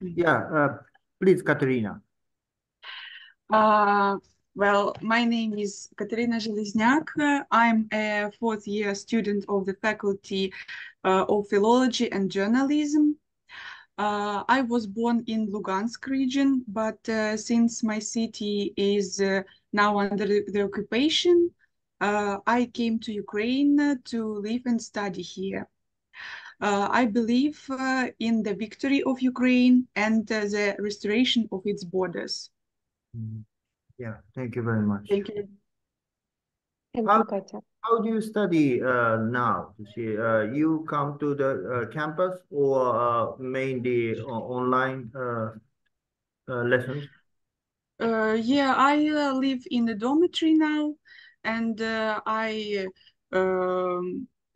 Yeah, please, Katerina. Uh, well, my name is Katerina Железняк. I'm a fourth year student of the Faculty of Philology and Journalism. I was born in Lugansk region, but since my city is now under the occupation, I came to Ukraine to live and study here. I believe in the victory of Ukraine and the restoration of its borders. Mm, yeah, thank you very much. Thank you. Thank How you, Katya. how do you study now? You come to the campus or mainly online lessons? Yeah, I live in the dormitory now, and I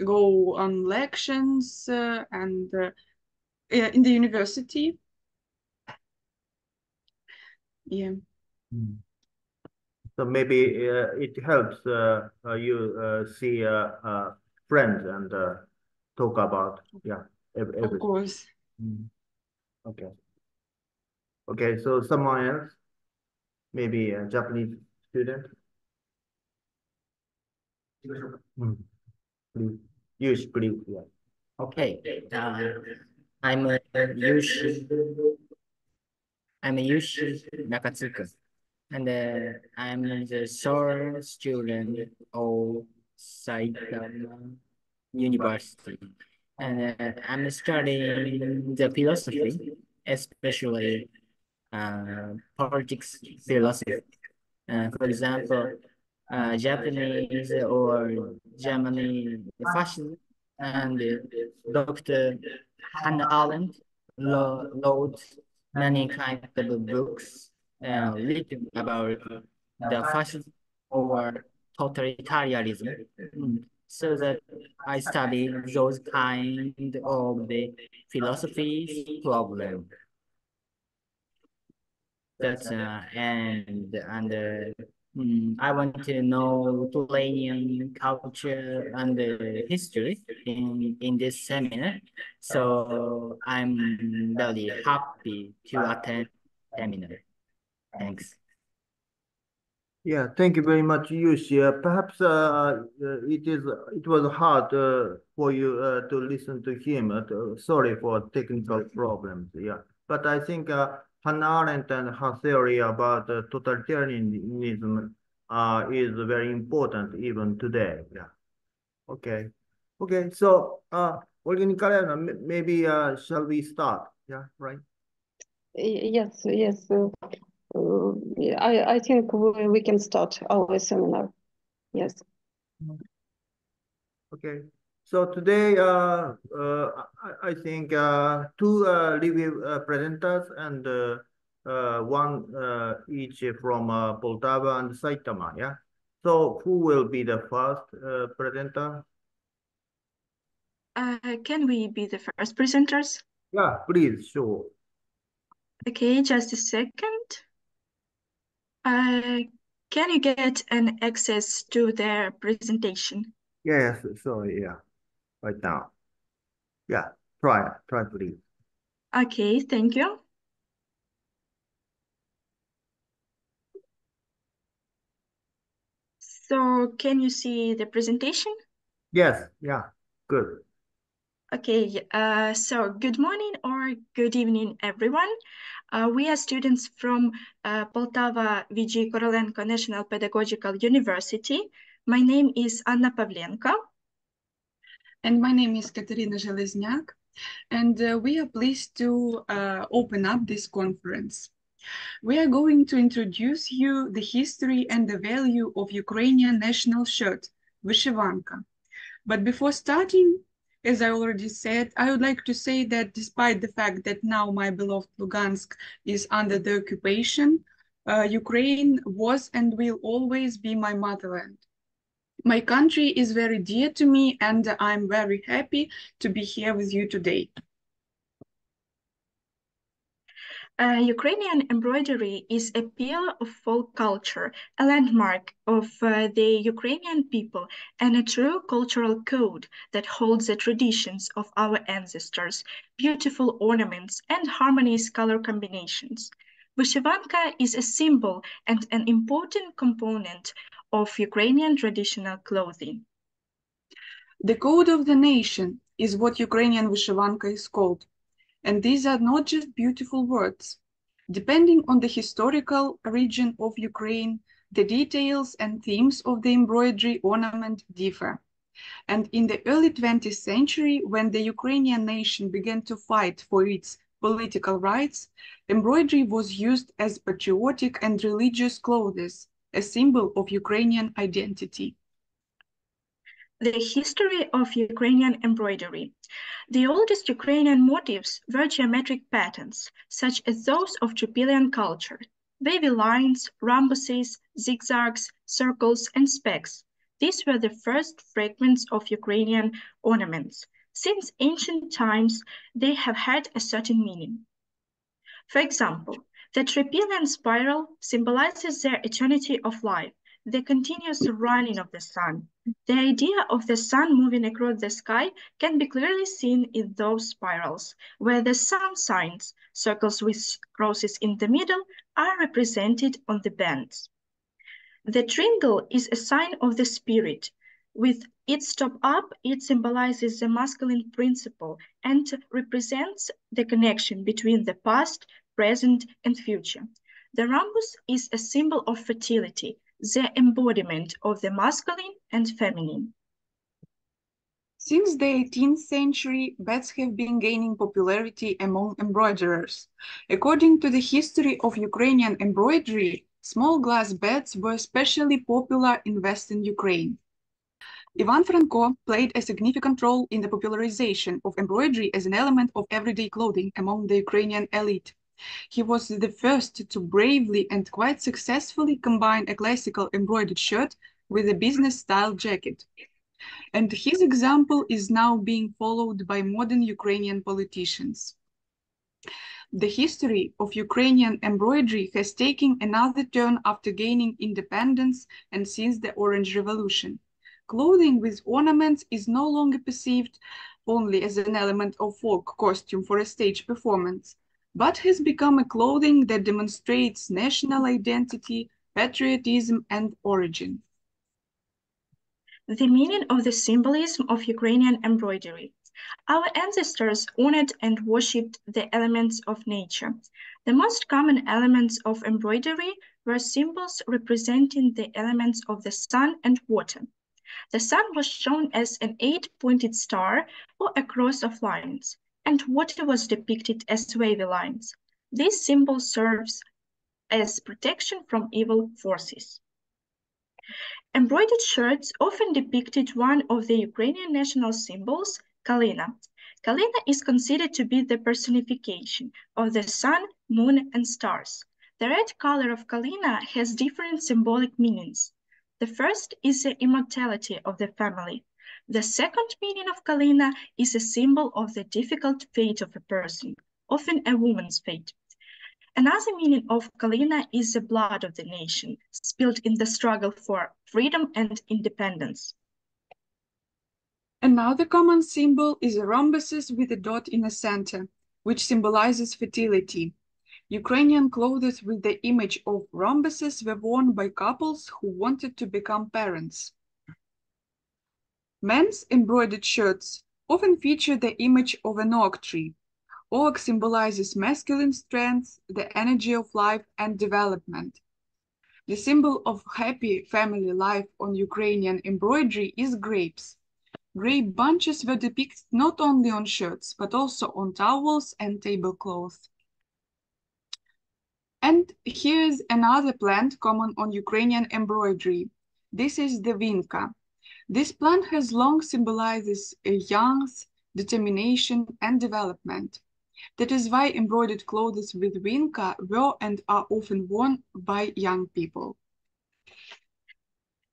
go on lections and yeah, in the university. Yeah. Mm. So maybe it helps you see friends and talk about Of everything. course. Mm. Okay. Okay. So someone else, maybe a Japanese student. Mm. Please, use please. Yeah. Okay, I'm a Yushi. I'm a Yushi Nakatsuka, and I'm the sole student of Saitama University, and I'm studying the philosophy, especially politics philosophy. For example, Japanese or Germany fascism, and Dr. Hannah Arendt wrote many kinds of books written about the fascism or totalitarianism. So that I study those kind of the philosophies problem. That's I want to know Lithuanian culture and history in this seminar. So I'm very happy to attend seminar. Thanks. Yeah, thank you very much, Yushi. Perhaps it was hard for you to listen to him. Sorry for technical problems. Yeah, but I think Hannah Arendt and her theory about totalitarianism is very important even today. Yeah. Okay. Okay. So, Olga Nikolaevna, maybe shall we start? Yeah. Right. Yes, yes. I think we can start our seminar. Yes. Okay. So today, I think two review presenters and one each from Poltava and Saitama. Yeah. So who will be the first presenter? Can we be the first presenters? Yeah, please, sure. Okay, just a second. Can you get an access to their presentation? Yes, sorry, yeah, right now. Yeah, try please. Okay, thank you. So, can you see the presentation? Yes, yeah, good. Okay, so good morning or good evening, everyone. We are students from Poltava VG Korolenko National Pedagogical University. My name is Anna Pavlenko. And my name is Katerina Железняк, and we are pleased to open up this conference. We are going to introduce you the history and the value of Ukrainian national shirt, Vyshivanka. But before starting, as I already said, I would like to say that despite the fact that now my beloved Lugansk is under the occupation, Ukraine was and will always be my motherland. My country is very dear to me, and I'm very happy to be here with you today. Ukrainian embroidery is a pillar of folk culture, a landmark of the Ukrainian people, and a true cultural code that holds the traditions of our ancestors, beautiful ornaments, and harmonious color combinations. Vyshyvanka is a symbol and an important component of Ukrainian traditional clothing. The code of the nation is what Ukrainian Vyshyvanka is called. And these are not just beautiful words. Depending on the historical region of Ukraine, the details and themes of the embroidery ornament differ. And in the early 20th century, when the Ukrainian nation began to fight for its political rights, embroidery was used as patriotic and religious clothes, a symbol of Ukrainian identity. The history of Ukrainian embroidery. The oldest Ukrainian motifs were geometric patterns, such as those of Trypillian culture, wavy lines, rhombuses, zigzags, circles, and specks. These were the first fragments of Ukrainian ornaments. Since ancient times, they have had a certain meaning. For example, the Trypillian spiral symbolizes their eternity of life, the continuous running of the sun. The idea of the sun moving across the sky can be clearly seen in those spirals, where the sun signs, circles with crosses in the middle, are represented on the bands. The tringle is a sign of the spirit. With its top up, it symbolizes the masculine principle and represents the connection between the past, present, and future. The rhombus is a symbol of fertility, the embodiment of the masculine and feminine. Since the 18th century, bats have been gaining popularity among embroiderers. According to the history of Ukrainian embroidery, small glass bats were especially popular in Western Ukraine. Ivan Franko played a significant role in the popularization of embroidery as an element of everyday clothing among the Ukrainian elite. He was the first to bravely and quite successfully combine a classical embroidered shirt with a business-style jacket. And his example is now being followed by modern Ukrainian politicians. The history of Ukrainian embroidery has taken another turn after gaining independence and since the Orange Revolution. Clothing with ornaments is no longer perceived only as an element of folk costume for a stage performance, but has become a clothing that demonstrates national identity, patriotism, and origin. The meaning of the symbolism of Ukrainian embroidery. Our ancestors honored and worshipped the elements of nature. The most common elements of embroidery were symbols representing the elements of the sun and water. The sun was shown as an 8-pointed star or a cross of lines, and water was depicted as wavy lines. This symbol serves as protection from evil forces. Embroidered shirts often depicted one of the Ukrainian national symbols, Kalina. Kalina is considered to be the personification of the sun, moon, and stars. The red color of Kalina has different symbolic meanings. The first is the immortality of the family. The second meaning of Kalina is a symbol of the difficult fate of a person, often a woman's fate. Another meaning of Kalina is the blood of the nation, spilled in the struggle for freedom and independence. Another common symbol is a rhombuses with a dot in the center, which symbolizes fertility. Ukrainian clothes with the image of rhombuses were worn by couples who wanted to become parents. Men's embroidered shirts often feature the image of an oak tree. Oak symbolizes masculine strength, the energy of life and development. The symbol of happy family life on Ukrainian embroidery is grapes. Grape bunches were depicted not only on shirts, but also on towels and tablecloths. And here's another plant common on Ukrainian embroidery. This is the vinka. This plant has long symbolizes youth, determination, and development. That is why embroidered clothes with vinka were and are often worn by young people.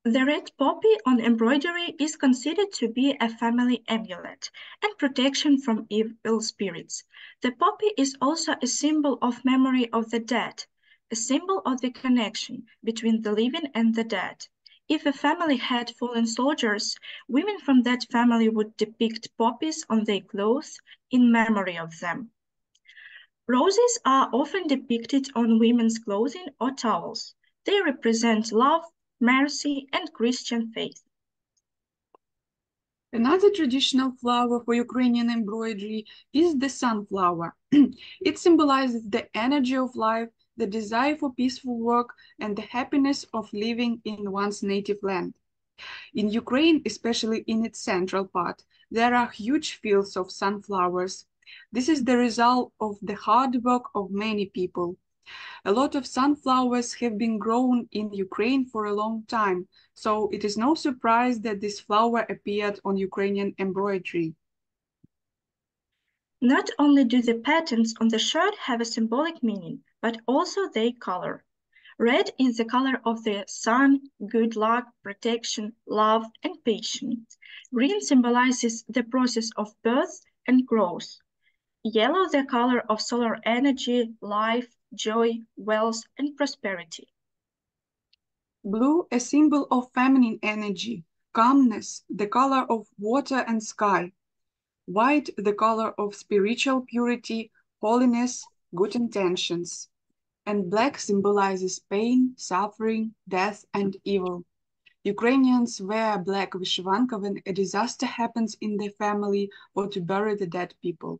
The red poppy on embroidery is considered to be a family amulet and protection from evil spirits. The poppy is also a symbol of memory of the dead, a symbol of the connection between the living and the dead. If a family had fallen soldiers, women from that family would depict poppies on their clothes in memory of them. Roses are often depicted on women's clothing or towels. They represent love, mercy, and Christian faith. Another traditional flower for Ukrainian embroidery is the sunflower. It symbolizes the energy of life, the desire for peaceful work, and the happiness of living in one's native land. In Ukraine, especially in its central part, there are huge fields of sunflowers. This is the result of the hard work of many people. A lot of sunflowers have been grown in Ukraine for a long time, so it is no surprise that this flower appeared on Ukrainian embroidery. Not only do the patterns on the shirt have a symbolic meaning, but also their color. Red is the color of the sun, good luck, protection, love, and patience. Green symbolizes the process of birth and growth. Yellow, the color of solar energy, life, joy, wealth, and prosperity. Blue, a symbol of feminine energy, calmness, the color of water and sky. White, the color of spiritual purity, holiness, good intentions. And black symbolizes pain, suffering, death, and evil. Ukrainians wear black vyshyvanka when a disaster happens in their family or to bury the dead people.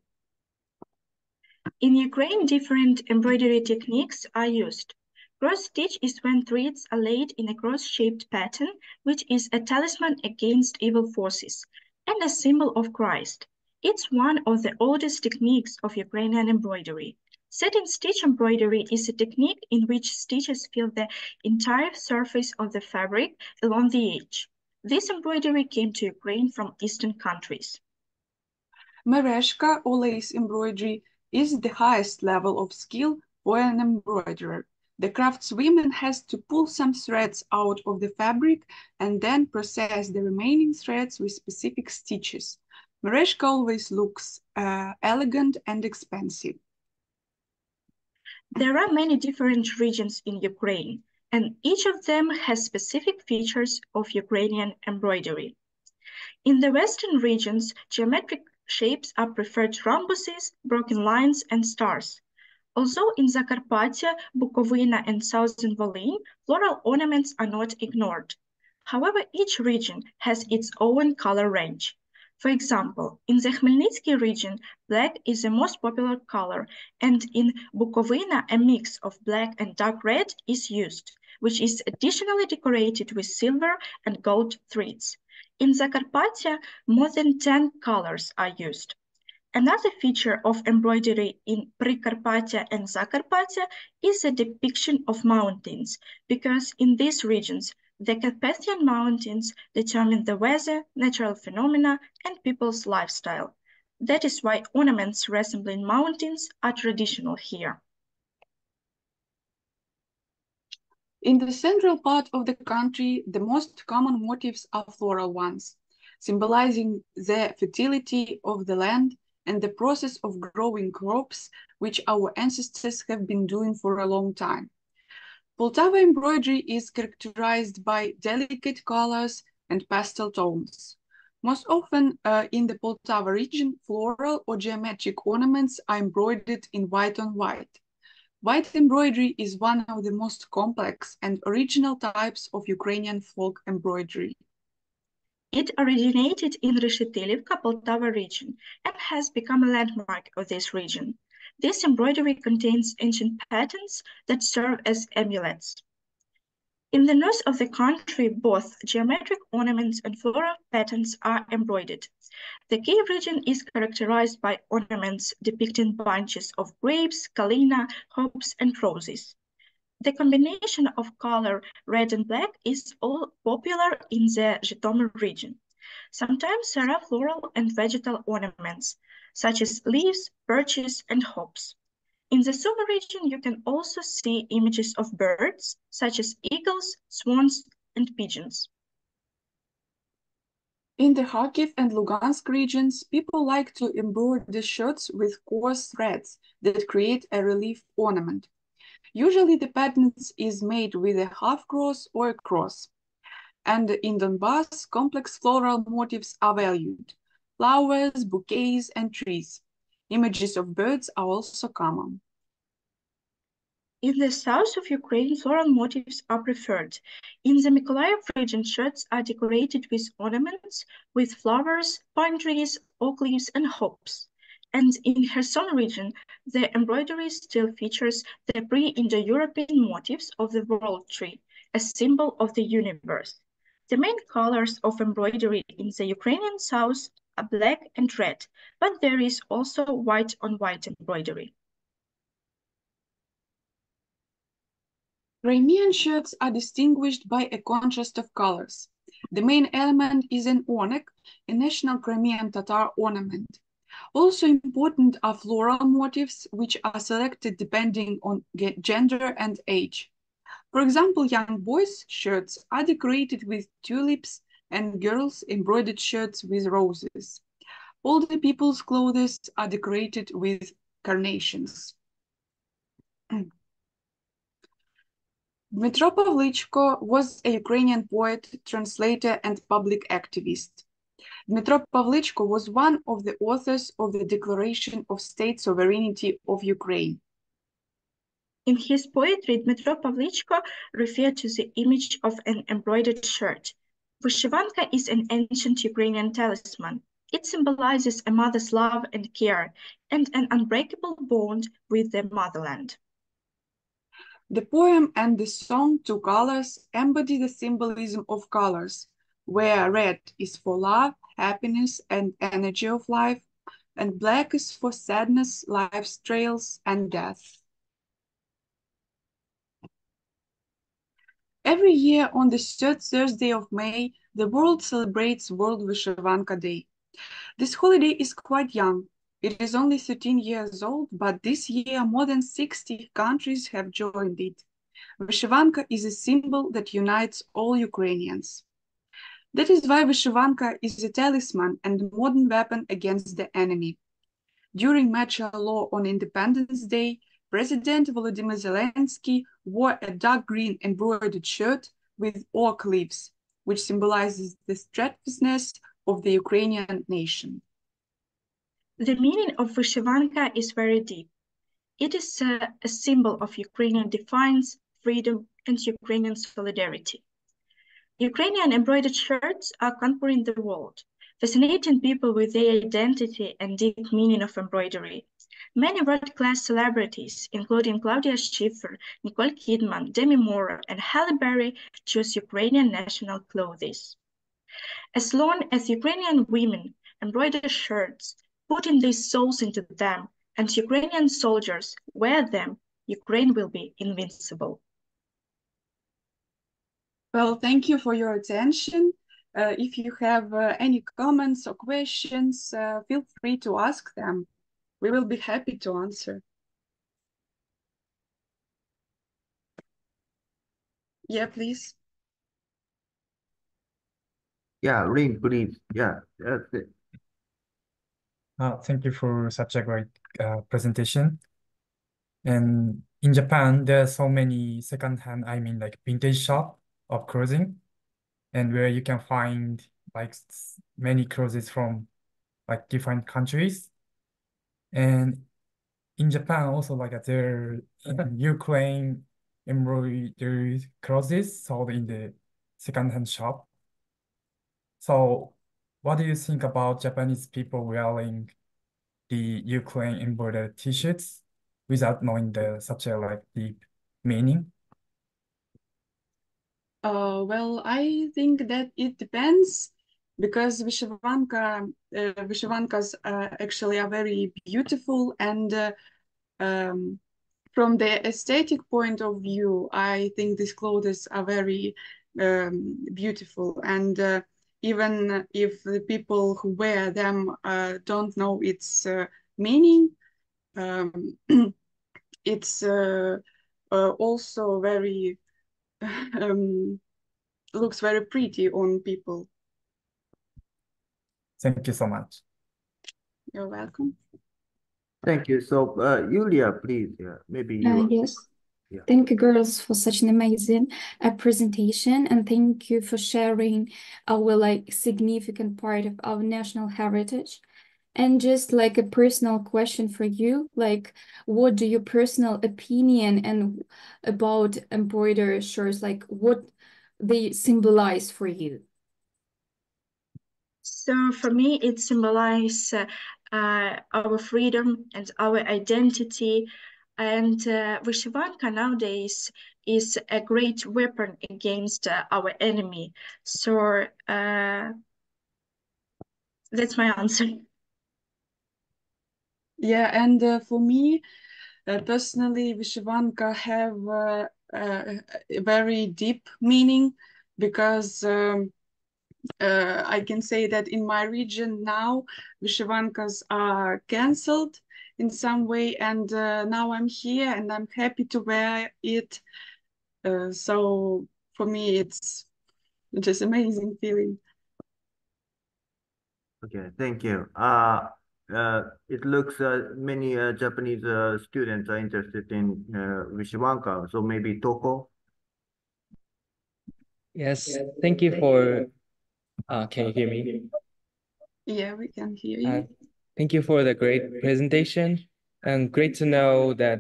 In Ukraine, different embroidery techniques are used. Cross stitch is when threads are laid in a cross-shaped pattern, which is a talisman against evil forces and a symbol of Christ. It's one of the oldest techniques of Ukrainian embroidery. Setting stitch embroidery is a technique in which stitches fill the entire surface of the fabric along the edge. This embroidery came to Ukraine from Eastern countries. Mereshka or lace embroidery is the highest level of skill for an embroiderer. The craftswoman has to pull some threads out of the fabric and then process the remaining threads with specific stitches. Mereshka always looks elegant and expensive. There are many different regions in Ukraine, and each of them has specific features of Ukrainian embroidery. In the western regions, geometric shapes are preferred: rhombuses, broken lines, and stars. Although in Zakarpattia, Bukovina, and southern Volyn, floral ornaments are not ignored. However, each region has its own color range. For example, in the Khmelnytsky region, black is the most popular color, and in Bukovina, a mix of black and dark red is used, which is additionally decorated with silver and gold threads. In Zakarpattia, more than 10 colors are used. Another feature of embroidery in Prikarpattia and Zakarpattia is a depiction of mountains, because in these regions, the Carpathian Mountains determine the weather, natural phenomena, and people's lifestyle. That is why ornaments resembling mountains are traditional here. In the central part of the country, the most common motifs are floral ones, symbolizing the fertility of the land and the process of growing crops, which our ancestors have been doing for a long time. Poltava embroidery is characterized by delicate colors and pastel tones. Most often in the Poltava region, floral or geometric ornaments are embroidered in white on white. White embroidery is one of the most complex and original types of Ukrainian folk embroidery. It originated in Reshetilivka, Poltava region, and has become a landmark of this region. This embroidery contains ancient patterns that serve as amulets. In the north of the country, both geometric ornaments and floral patterns are embroidered. The Kiev region is characterized by ornaments depicting bunches of grapes, kalina, hops, and roses. The combination of color red and black is all popular in the Zhytomyr region. Sometimes there are floral and vegetal ornaments, such as leaves, birches, and hops. In the Sumy region, you can also see images of birds, such as eagles, swans, and pigeons. In the Kharkiv and Lugansk regions, people like to embroider shirts with coarse threads that create a relief ornament. Usually the pattern is made with a half cross or a cross. And in Donbass, complex floral motifs are valued. Flowers, bouquets, and trees. Images of birds are also common. In the south of Ukraine, floral motifs are preferred. In the Mykolaiv region, shirts are decorated with ornaments, with flowers, pine trees, oak leaves, and hops. And in Kherson region, the embroidery still features the pre-Indo-European motifs of the world tree, a symbol of the universe. The main colors of embroidery in the Ukrainian south are black and red, but there is also white-on-white embroidery. Crimean shirts are distinguished by a contrast of colors. The main element is an onek, a national Crimean Tatar ornament. Also important are floral motifs, which are selected depending on gender and age. For example, young boys' shirts are decorated with tulips and girls' embroidered shirts with roses. Older people's clothes are decorated with carnations. Dmytro Pavlychko was a Ukrainian poet, translator, and public activist. Dmytro Pavlychko was one of the authors of the Declaration of State Sovereignty of Ukraine. In his poetry, Dmytro Pavlychko referred to the image of an embroidered shirt. Vyshyvanka is an ancient Ukrainian talisman. It symbolizes a mother's love and care and an unbreakable bond with the motherland. The poem and the song Two Colors embody the symbolism of colors, where red is for love, happiness, and energy of life, and black is for sadness, life's trails, and death. Every year on the third Thursday of May, the world celebrates World Vyshyvanka Day. This holiday is quite young. It is only 13 years old, but this year more than 60 countries have joined it. Vyshyvanka is a symbol that unites all Ukrainians. That is why Vyshyvanka is a talisman and modern weapon against the enemy. During martial law on Independence Day, President Volodymyr Zelensky wore a dark green embroidered shirt with oak leaves, which symbolizes the steadfastness of the Ukrainian nation. The meaning of Vyshyvanka is very deep. It is a symbol of Ukrainian defiance, freedom, and Ukrainian solidarity. Ukrainian embroidered shirts are conquering the world, fascinating people with their identity and deep meaning of embroidery. Many world-class celebrities, including Claudia Schiffer, Nicole Kidman, Demi Moore, and Halle Berry, choose Ukrainian national clothes. As long as Ukrainian women embroider shirts, putting their souls into them, and Ukrainian soldiers wear them, Ukraine will be invincible. Well, thank you for your attention. If you have any comments or questions, feel free to ask them. We will be happy to answer. Yeah, please. Yeah, Rin, please. Yeah, that's it. Thank you for such a great presentation. And in Japan, there are so many secondhand, I mean, like vintage shop of clothing, and where you can find like many clothes from like different countries. And in Japan, also like there Ukraine embroidered clothes sold in the secondhand shop. So, what do you think about Japanese people wearing the Ukraine embroidered T-shirts without knowing the such a like deep meaning? Well, I think that it depends because Vyshyvankas actually are very beautiful and from the aesthetic point of view, I think these clothes are very beautiful. And even if the people who wear them don't know its meaning, um, it's also very looks very pretty on people. Thank you so much. You're welcome. Thank you. So, Yulia, please, maybe you. Yes. Yeah. Thank you, girls, for such an amazing presentation, and thank you for sharing our significant part of our national heritage. And just like a personal question for you, what do your personal opinion and about embroidery shirts, what they symbolize for you? So for me, it symbolizes our freedom and our identity. And Vyshyvanka nowadays is a great weapon against our enemy. So that's my answer. Yeah, and for me, personally, Vyshyvanka have a very deep meaning because I can say that in my region now, Vyshyvankas are cancelled in some way, and now I'm here and I'm happy to wear it. So for me, it's just amazing feeling. Okay, thank you. It looks many Japanese students are interested in Vyshyvanka, so maybe Toko. Yes, thank you for, can you hear me? Yeah, we can hear Uh, you. Thank you for the great presentation, and great to know that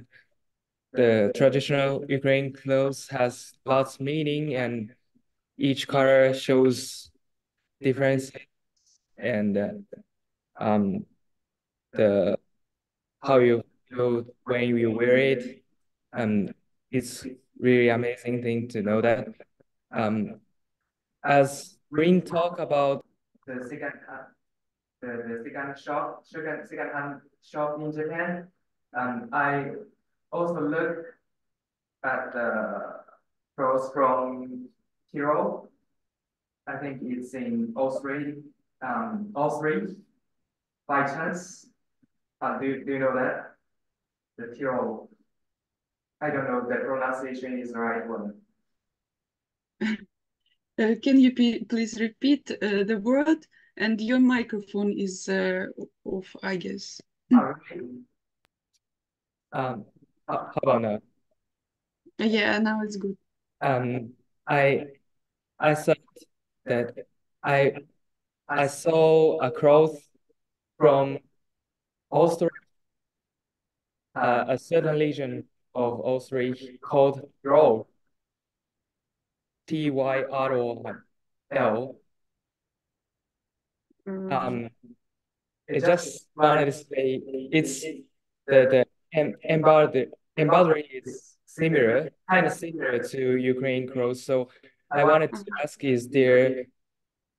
the traditional Ukraine clothes has lots of meaning and each color shows difference and um the how you feel when you wear it. It's really amazing thing to know that. Um, as Green talk about the second hand shop in Japan, I also look at the clothes from Tyrol. I think it's in Austria. Austria, by chance. Do you know that? The Tyrol. I don't know if the pronunciation is the right one. Can you please repeat the word? And your microphone is off, I guess. Okay. How about now? Yeah, now it's good. I thought that I I saw a cloth from Austria, a certain region of Austria called Tyrol, Tyrol. Mm. I just wanted to say it's the embroidery is similar, kind of similar to Ukraine clothes. So I wanted to ask,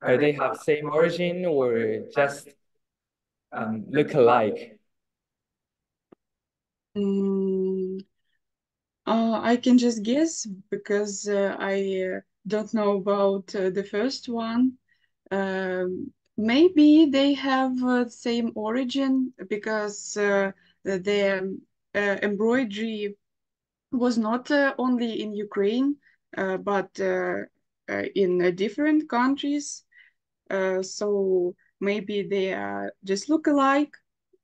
are they have same origin or just look alike? Mm, I can just guess because I don't know about the first one. Maybe they have same origin because the embroidery was not only in Ukraine, but in different countries. So maybe they just look alike,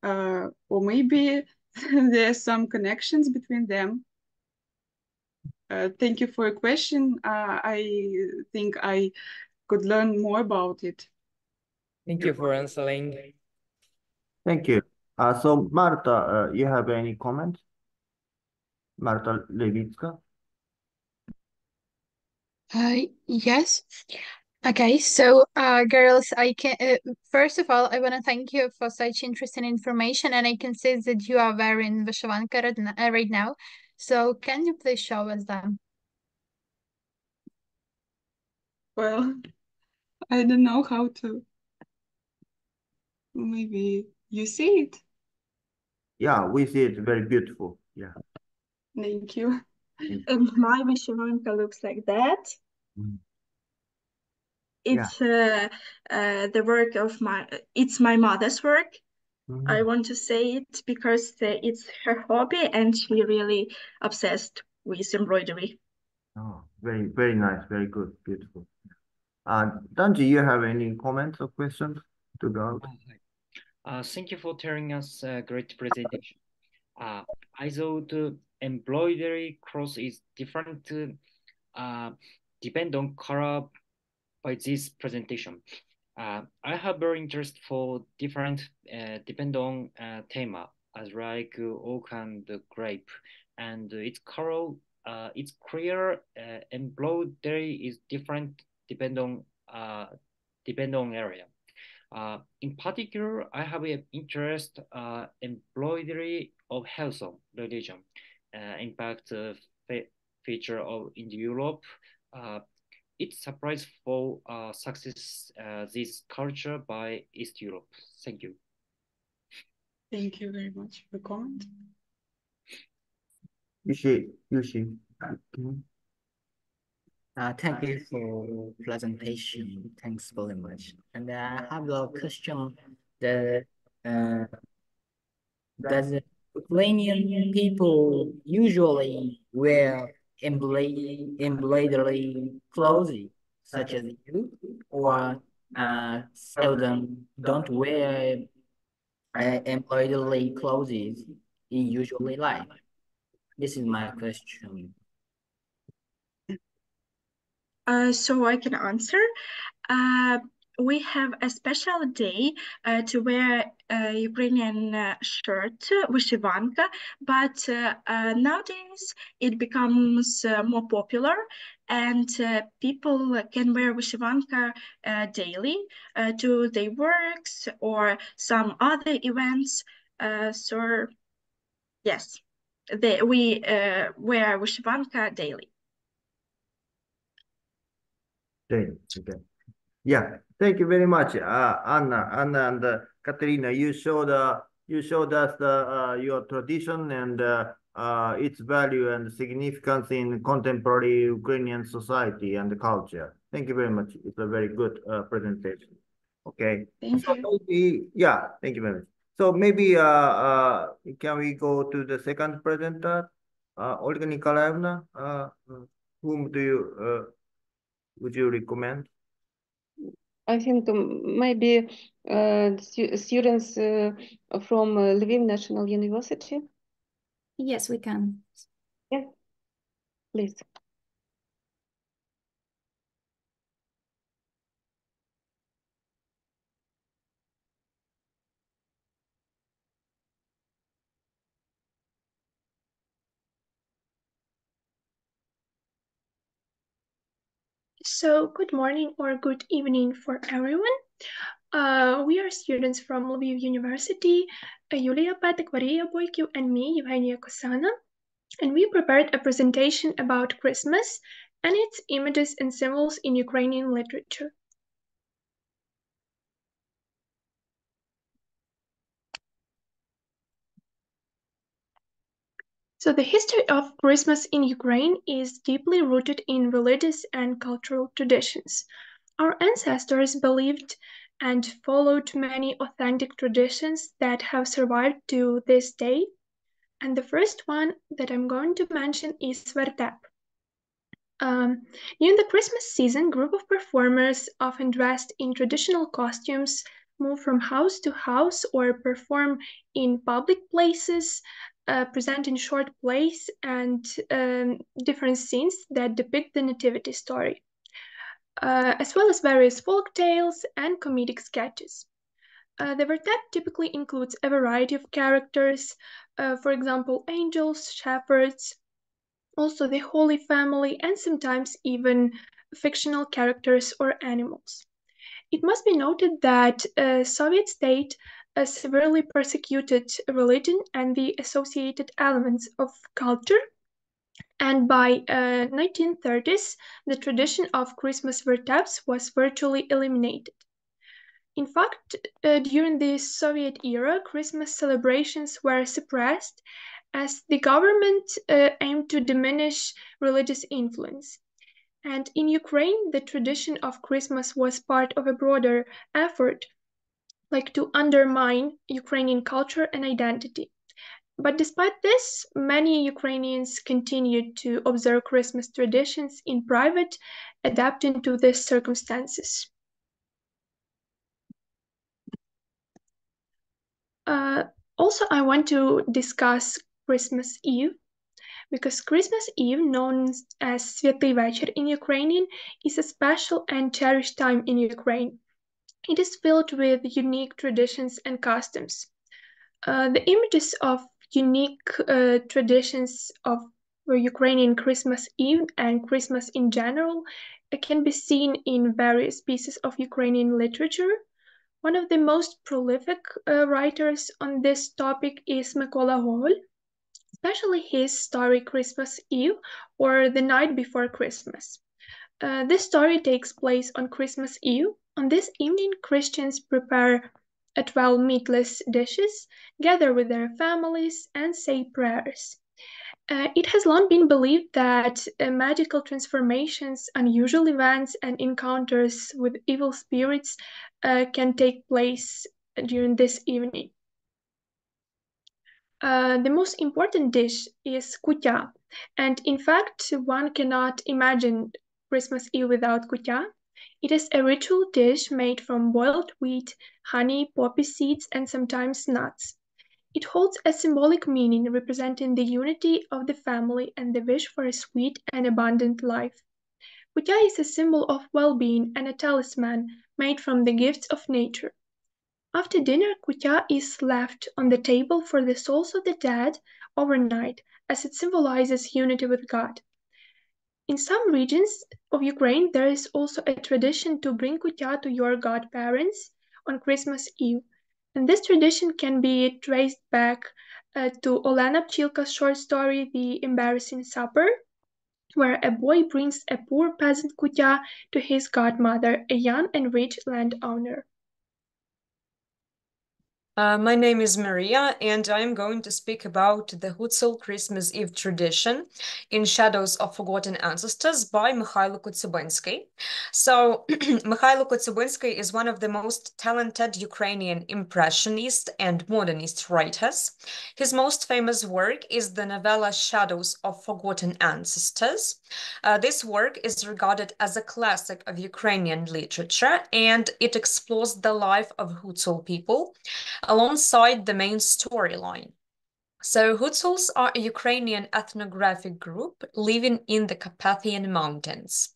or maybe there's some connections between them. Thank you for your question. I think I could learn more about it. Thank you for answering. Thank you. So Marta, you have any comments? Marta Levitska? Yes. Okay, so girls, I can first of all, I want to thank you for such interesting information, and I can see that you are wearing Vyshyvanka right now. So can you please show us them? Well, I don't know how to. Maybe you see it. Yeah, we see it very beautiful. Yeah. Thank you. And my Vyshyvanka looks like that. Mm. It's the work of it's my mother's work. Mhm. I want to say it because it's her hobby and she really obsessed with embroidery. Oh, very, very nice, very good, beautiful. Danji, you have any comments or questions? to the Thank you for telling us a great presentation. I thought embroidery cross is different depend on color by this presentation. I have very interest for different depend on thema as like oak and grape, and its color, it's clear embroidery is different depend on area. In particular, I have an interest embroidery of health religion, impact feature of in Europe. It's surprise for success this culture by East Europe. Thank you. Thank you very much for the comment. Yushi. Thank you for presentation. Thanks very much. And I have a question. The does the Ukrainian people usually wear embroidery clothing, such as you, or seldom don't wear embroidery clothes in usually life? This is my question. So I can answer. We have a special day to wear a Ukrainian shirt, vyshyvanka, but nowadays it becomes more popular, and people can wear vyshyvanka daily to their works or some other events. So yes, we wear vyshyvanka daily. Okay. Yeah, thank you very much, Anna and Katerina. You showed us your tradition and its value and significance in contemporary Ukrainian society and culture. Thank you very much. It's a very good presentation. Okay. Thank so you. maybe, yeah, thank you very much. So maybe can we go to the second presenter, Olga Nikolaevna? Whom do you would you recommend? I think maybe students from Lviv National University. Yes, we can. Yeah, please. So, good morning or good evening for everyone. We are students from Lviv University, Yulia Patek, Maria Boykiv, and me, Evgenia Kosana, and we prepared a presentation about Christmas and its images and symbols in Ukrainian literature. So the history of Christmas in Ukraine is deeply rooted in religious and cultural traditions. Our ancestors believed and followed many authentic traditions that have survived to this day. And the first one that I'm going to mention is Vertep. During the Christmas season, group of performers, often dressed in traditional costumes, move from house to house or perform in public places, presenting short plays and different scenes that depict the nativity story, as well as various folk tales and comedic sketches. The vertep typically includes a variety of characters, for example, angels, shepherds, also the Holy Family, and sometimes even fictional characters or animals. It must be noted that Soviet state severely persecuted religion and the associated elements of culture, and by 1930s, the tradition of Christmas verteps was virtually eliminated. In fact, during the Soviet era, Christmas celebrations were suppressed as the government aimed to diminish religious influence. And in Ukraine, the tradition of Christmas was part of a broader effort, like to undermine Ukrainian culture and identity. But despite this, many Ukrainians continued to observe Christmas traditions in private, adapting to the circumstances. Also, I want to discuss Christmas Eve, because Christmas Eve, known as Святий вечір in Ukrainian, is a special and cherished time in Ukraine. It is filled with unique traditions and customs. The images of unique traditions of Ukrainian Christmas Eve and Christmas in general can be seen in various pieces of Ukrainian literature. One of the most prolific writers on this topic is Mykola Gogol, especially his story Christmas Eve or The Night Before Christmas. This story takes place on Christmas Eve. On this evening, Christians prepare 12 meatless dishes, gather with their families, and say prayers. It has long been believed that magical transformations, unusual events, and encounters with evil spirits can take place during this evening. The most important dish is kutya, and in fact, one cannot imagine Christmas Eve without kutya. It is a ritual dish made from boiled wheat, honey, poppy seeds, and sometimes nuts. It holds a symbolic meaning representing the unity of the family and the wish for a sweet and abundant life. Kutya is a symbol of well-being and a talisman made from the gifts of nature. After dinner, kutya is left on the table for the souls of the dead overnight, as it symbolizes unity with God. In some regions of Ukraine, there is also a tradition to bring kutya to your godparents on Christmas Eve. And this tradition can be traced back to Olena Pchilka's short story, The Embarrassing Supper, where a boy brings a poor peasant kutya to his godmother, a young and rich landowner. My name is Maria, and I'm going to speak about the Hutsal Christmas Eve tradition in Shadows of Forgotten Ancestors by Mikhailo Kotsubensky. So, Mikhailo Kotsubensky is one of the most talented Ukrainian impressionist and modernist writers. His most famous work is the novella Shadows of Forgotten Ancestors. This work is regarded as a classic of Ukrainian literature, and it explores the life of Hutsal people alongside the main storyline. So Hutsuls are a Ukrainian ethnographic group living in the Carpathian Mountains.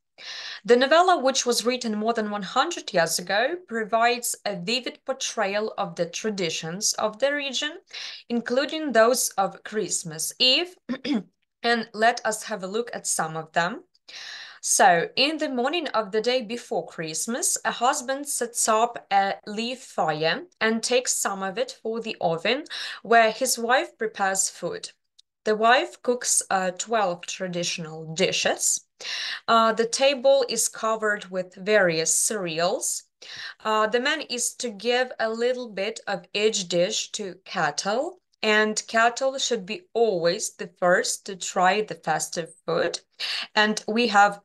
The novella, which was written more than 100 years ago, provides a vivid portrayal of the traditions of the region, including those of Christmas Eve, and let us have a look at some of them. So, in the morning of the day before Christmas, a husband sets up a leaf fire and takes some of it for the oven, where his wife prepares food. The wife cooks 12 traditional dishes. The table is covered with various cereals. The man is to give a little bit of each dish to cattle, and cattle should be always the first to try the festive food. And we have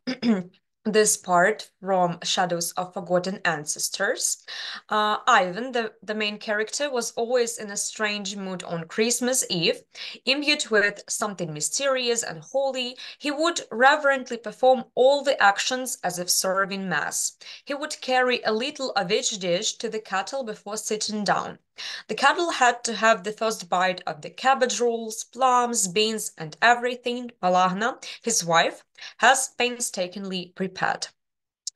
this part from Shadows of Forgotten Ancestors. Ivan, the main character, was always in a strange mood on Christmas Eve. Imbued with something mysterious and holy, he would reverently perform all the actions as if serving Mass. He would carry a little of each dish to the cattle before sitting down. The cattle had to have the first bite of the cabbage rolls, plums, beans, and everything Palahna, his wife, has painstakingly prepared.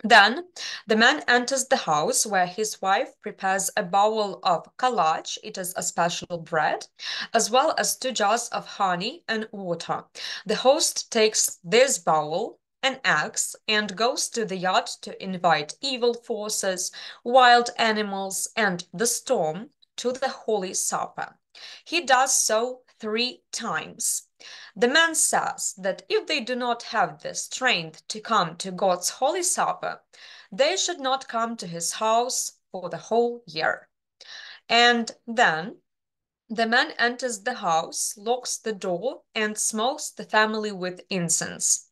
Then the man enters the house where his wife prepares a bowl of kalach, it is a special bread, as well as 2 jars of honey and water. The host takes this bowl, an axe, and goes to the yard to invite evil forces, wild animals, and the storm to the Holy Supper. He does so 3 times. The man says that if they do not have the strength to come to God's Holy Supper, they should not come to his house for the whole year. And then the man enters the house, locks the door, and smokes the family with incense.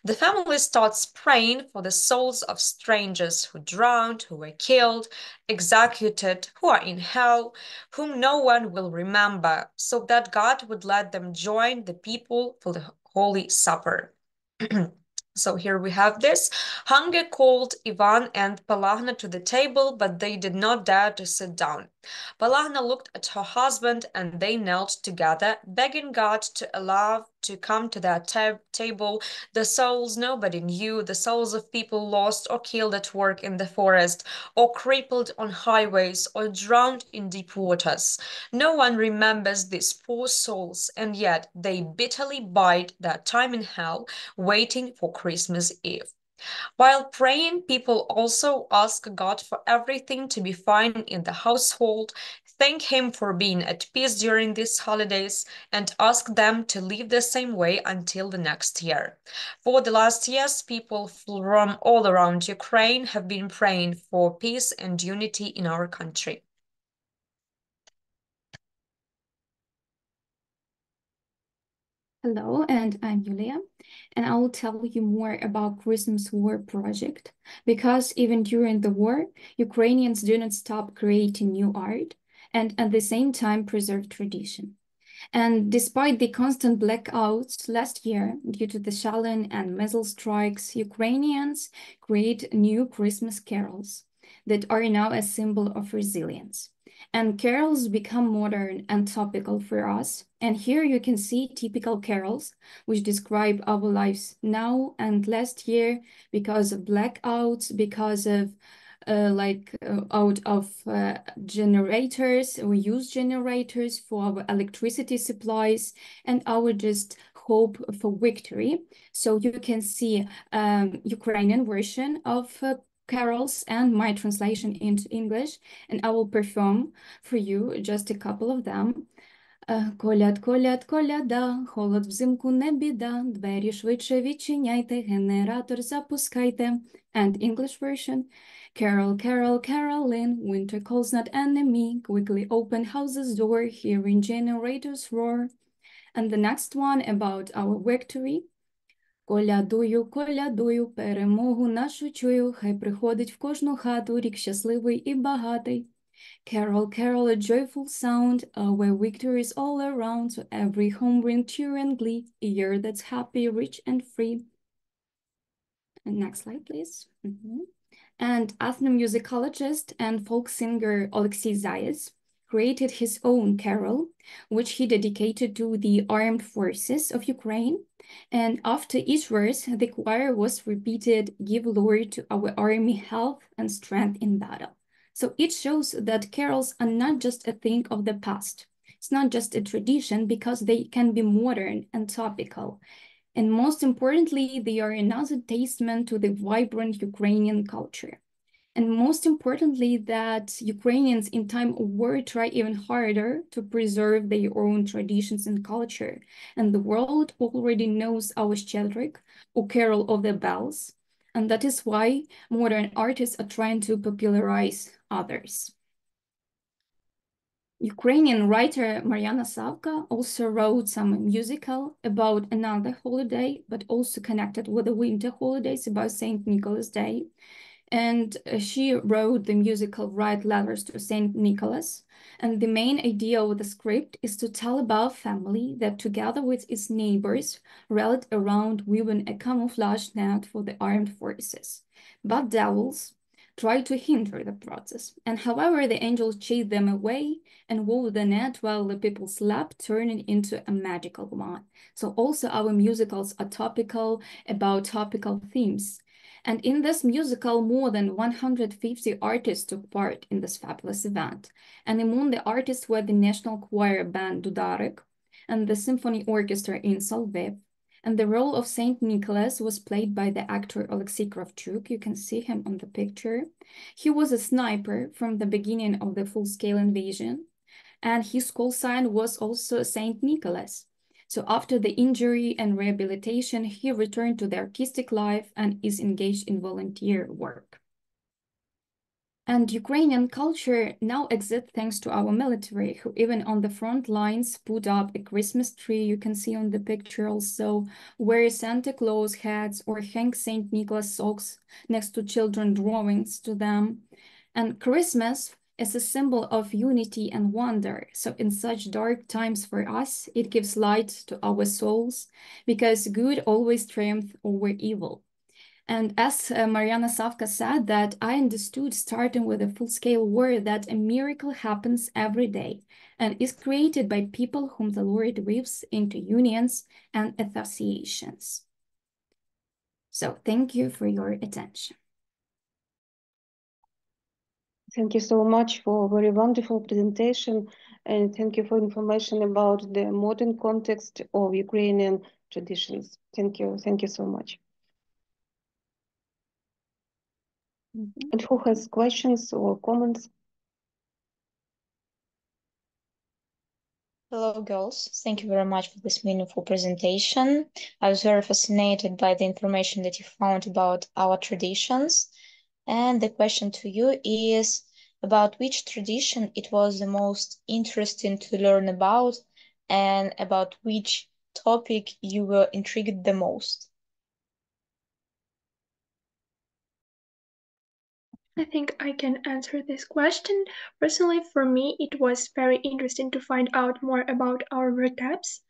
The family starts praying for the souls of strangers who drowned, who were killed, executed, who are in hell, whom no one will remember, so that God would let them join the people for the Holy Supper. So here we have this. Hunger called Ivan and Palahna to the table, but they did not dare to sit down. Balahna looked at her husband and they knelt together, begging God to allow to come to their table the souls nobody knew, the souls of people lost or killed at work in the forest, or crippled on highways, or drowned in deep waters. No one remembers these poor souls, and yet they bitterly bide their time in hell, waiting for Christmas Eve. While praying, people also ask God for everything to be fine in the household, thank Him for being at peace during these holidays, and ask them to live the same way until the next year. For the last years, people from all around Ukraine have been praying for peace and unity in our country. Hello, and I'm Julia, and I will tell you more about Christmas War project, because even during the war, Ukrainians didn't stop creating new art and at the same time preserve tradition. And despite the constant blackouts last year due to the shelling and missile strikes, Ukrainians create new Christmas carols that are now a symbol of resilience. And carols become modern and topical for us. And here you can see typical carols, which describe our lives now and last year because of blackouts, because of out of generators. We use generators for our electricity supplies and our just hope for victory. So you can see Ukrainian version of carols and my translation into English, and I will perform for you just a couple of them. Коляд, коляд, коляда, холод взимку не біда, двері швидше відчиняйте, генератор запускайте. And English version. Carol, Carol, Carolyn, winter calls not enemy, quickly open house's door, hearing generators roar. And the next one about our victory. Колядую, колядую, перемогу нашу чую, хай приходить в кожну хату рік щасливий і багатий. Carol, carol, a joyful sound, where victory is all around, so every home bring cheer and glee, a year that's happy, rich and free. And next slide, please. And ethnomusicologist and folk singer Alexei Zayas created his own carol, which he dedicated to the armed forces of Ukraine. And after each verse, the choir was repeated, "Give Lord to our army health and strength in battle." So it shows that carols are not just a thing of the past. It's not just a tradition because they can be modern and topical. And most importantly, they are another testament to the vibrant Ukrainian culture. And most importantly, that Ukrainians in time of war try even harder to preserve their own traditions and culture. And the world already knows our Щедрик, or Carol of the Bells. And that is why modern artists are trying to popularize others. Ukrainian writer Mariana Savka also wrote some musical about another holiday, but also connected with the winter holidays about St. Nicholas Day. And she wrote the musical Write Letters to St. Nicholas. And the main idea of the script is to tell about a family that together with its neighbors rallied around weaving a camouflage net for the armed forces. But devils try to hinder the process. And however, the angels chase them away and wove the net while the people slept, turning into a magical one. So also our musicals are topical about topical themes. And in this musical, more than 150 artists took part in this fabulous event. And among the artists were the National Choir Band Dudarek and the Symphony Orchestra in Solveig. And the role of Saint Nicholas was played by the actor Alexei Kravchuk. You can see him on the picture. He was a sniper from the beginning of the full-scale invasion. And his call sign was also Saint Nicholas. So after the injury and rehabilitation, he returned to the artistic life and is engaged in volunteer work. And Ukrainian culture now exists thanks to our military, who even on the front lines put up a Christmas tree, you can see on the picture also, wear Santa Claus hats or hang St. Nicholas socks next to children drawings to them. And Christmas is a symbol of unity and wonder. So in such dark times for us, it gives light to our souls because good always triumphs over evil. And as Mariana Savka said, that I understood starting with a full-scale war that a miracle happens every day and is created by people whom the Lord weaves into unions and associations. So thank you for your attention. Thank you so much for a very wonderful presentation, and thank you for information about the modern context of Ukrainian traditions. Thank you so much. And who has questions or comments? Hello, girls. Thank you very much for this meaningful presentation. I was very fascinated by the information that you found about our traditions. And the question to you is about which tradition it was the most interesting to learn about, and about which topic you were intrigued the most. I think I can answer this question. Personally, for me, it was very interesting to find out more about our vertebs.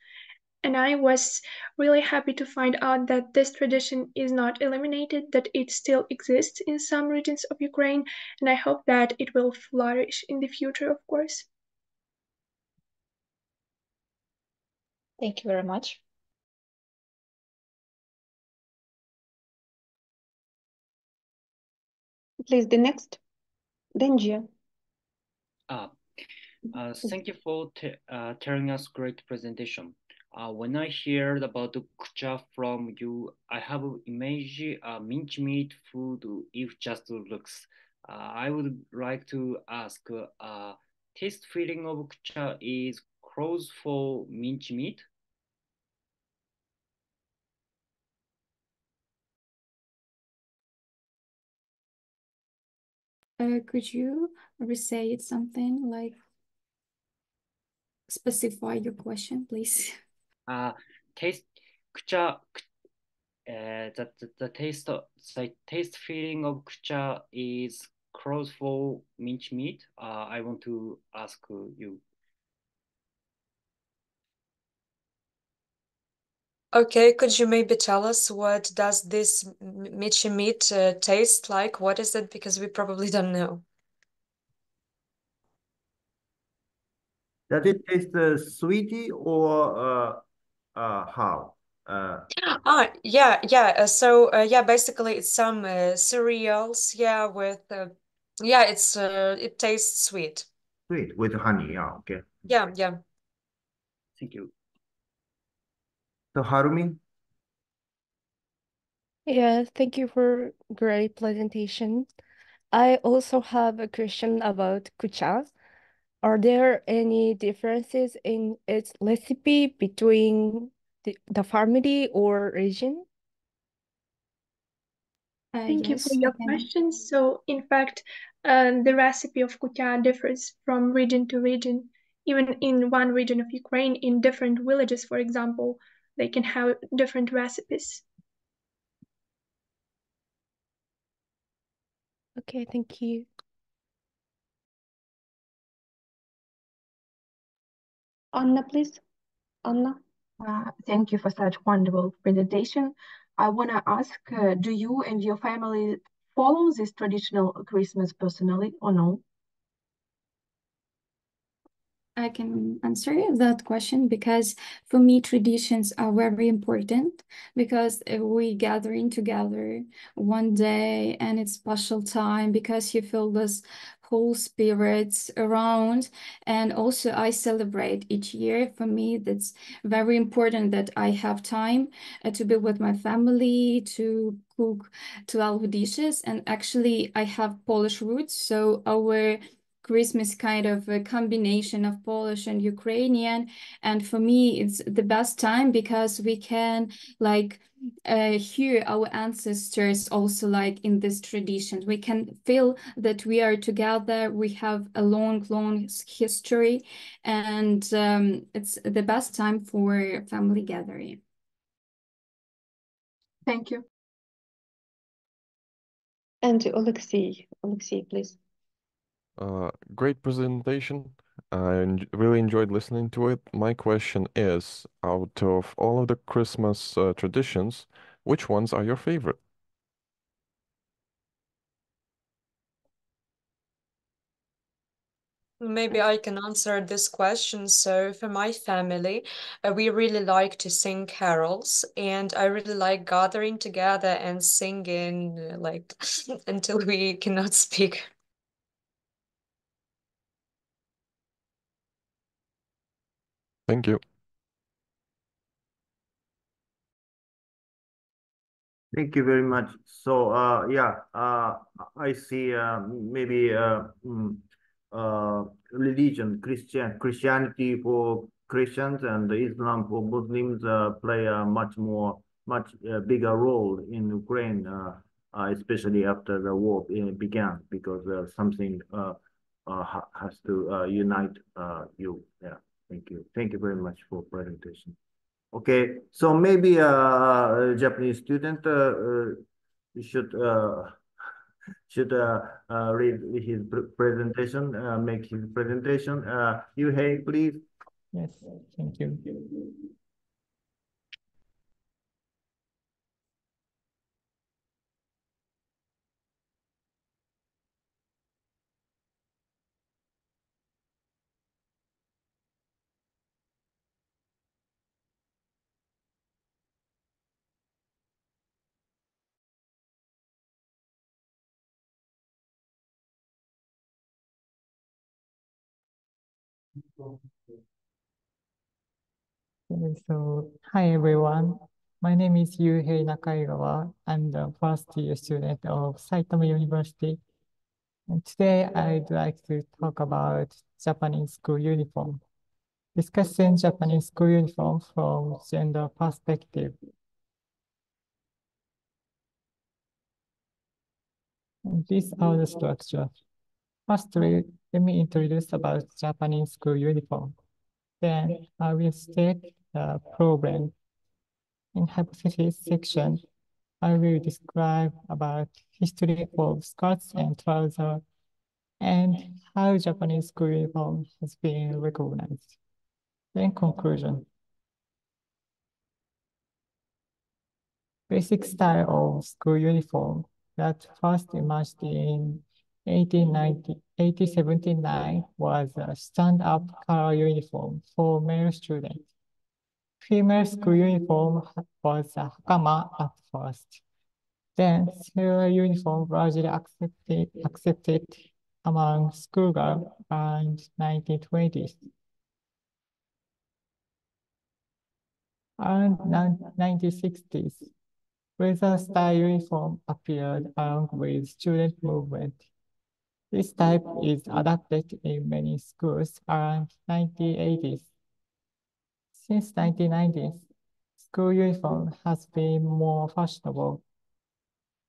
And I was really happy to find out that this tradition is not eliminated, that it still exists in some regions of Ukraine, and I hope that it will flourish in the future, of course. Thank you very much. Please, the next, Denji. Thank you for telling us great presentation. When I heard about the kucha from you, I have image mincemeat food if just looks. I would like to ask, taste feeling of kucha is close for mincemeat? Could you restate something like specify your question, please? Taste kucha. The taste feeling of kucha is close for mincemeat. I want to ask you. Okay, could you maybe tell us what does this minced meat taste like? What is it? Because we probably don't know. Does it taste sweety or how? Yeah. So yeah, basically it's some cereals. Yeah, with yeah, it tastes sweet. Sweet with honey. Yeah, okay. Yeah. Thank you. So Harumi? Yes, thank you for great presentation. I also have a question about kucha. Are there any differences in its recipe between the family or region? Thank you for Yes, your question. So, in fact, the recipe of kutia differs from region to region. Even in one region of Ukraine, in different villages, for example, they can have different recipes. Okay, thank you. Anna, please. Anna. Thank you for such wonderful presentation. I want to ask, do you and your family follow this traditional Christmas personally or no? I can answer that question because for me, traditions are very important because we gathering together one day and it's special time because you feel this whole spirits around. And also I celebrate each year. For me, that's very important that I have time to be with my family, to cook 12 dishes. And actually I have Polish roots, so our Christmas kind of a combination of Polish and Ukrainian. And for me, it's the best time because we can like hear our ancestors also like in this tradition. We can feel that we are together. We have a long history, and it's the best time for family gathering. Thank you. And Alexei, please. Great presentation. I really enjoyed listening to it. My question is, out of all of the Christmas traditions, which ones are your favorite? Maybe I can answer this question. So for my family, we really like to sing carols, and I really like gathering together and singing like until we cannot speak. Thank you. Thank you very much. So, yeah, I see maybe religion, Christianity for Christians and Islam for Muslims play a much bigger role in Ukraine, especially after the war began, because something has to unite you. Yeah, thank you. Thank you very much for presentation. Okay, so maybe a Japanese student should read his presentation, make his presentation. Yuhei, please. Yes, thank you. Okay, so, hi everyone. My name is Yuhei Nakaigawa. I'm the first year student of Saitama University. And today I'd like to talk about Japanese school uniform. Discussing Japanese school uniform from gender perspective. And these are the structure. Firstly, let me introduce about Japanese school uniform. Then I will state the problem. In hypothesis section, I will describe about history of skirts and trousers and how Japanese school uniform has been recognized. Then conclusion. Basic style of school uniform that first emerged in 1879 was a stand-up color uniform for male students. Female school uniform was a hakama at first. Then sailor uniform largely accepted among schoolgirls around 1920s. Around 1960s, blazer style uniform appeared along with student movement. This type is adopted in many schools around 1980s. Since 1990s, school uniform has been more fashionable.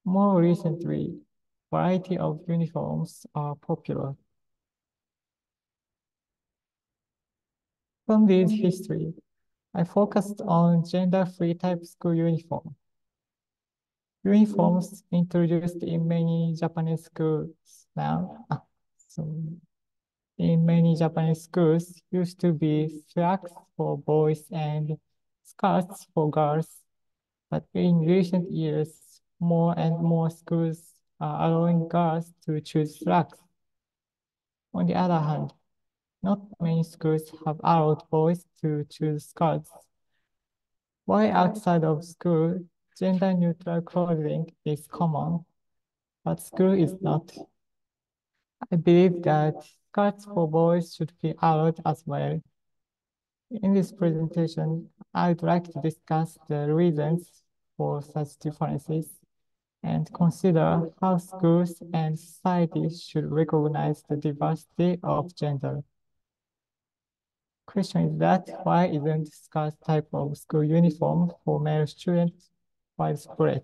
More recently, variety of uniforms are popular. From this history, I focused on gender-free type school uniform. Uniforms introduced in many Japanese schools now. In many Japanese schools used to be slacks for boys and skirts for girls. But in recent years, more and more schools are allowing girls to choose slacks. On the other hand, not many schools have allowed boys to choose skirts. While outside of school, gender-neutral clothing is common, but school is not. I believe that skirts for boys should be allowed as well. In this presentation, I'd like to discuss the reasons for such differences and consider how schools and society should recognize the diversity of gender. Question is that why isn't skirt type of school uniform for male students widespread?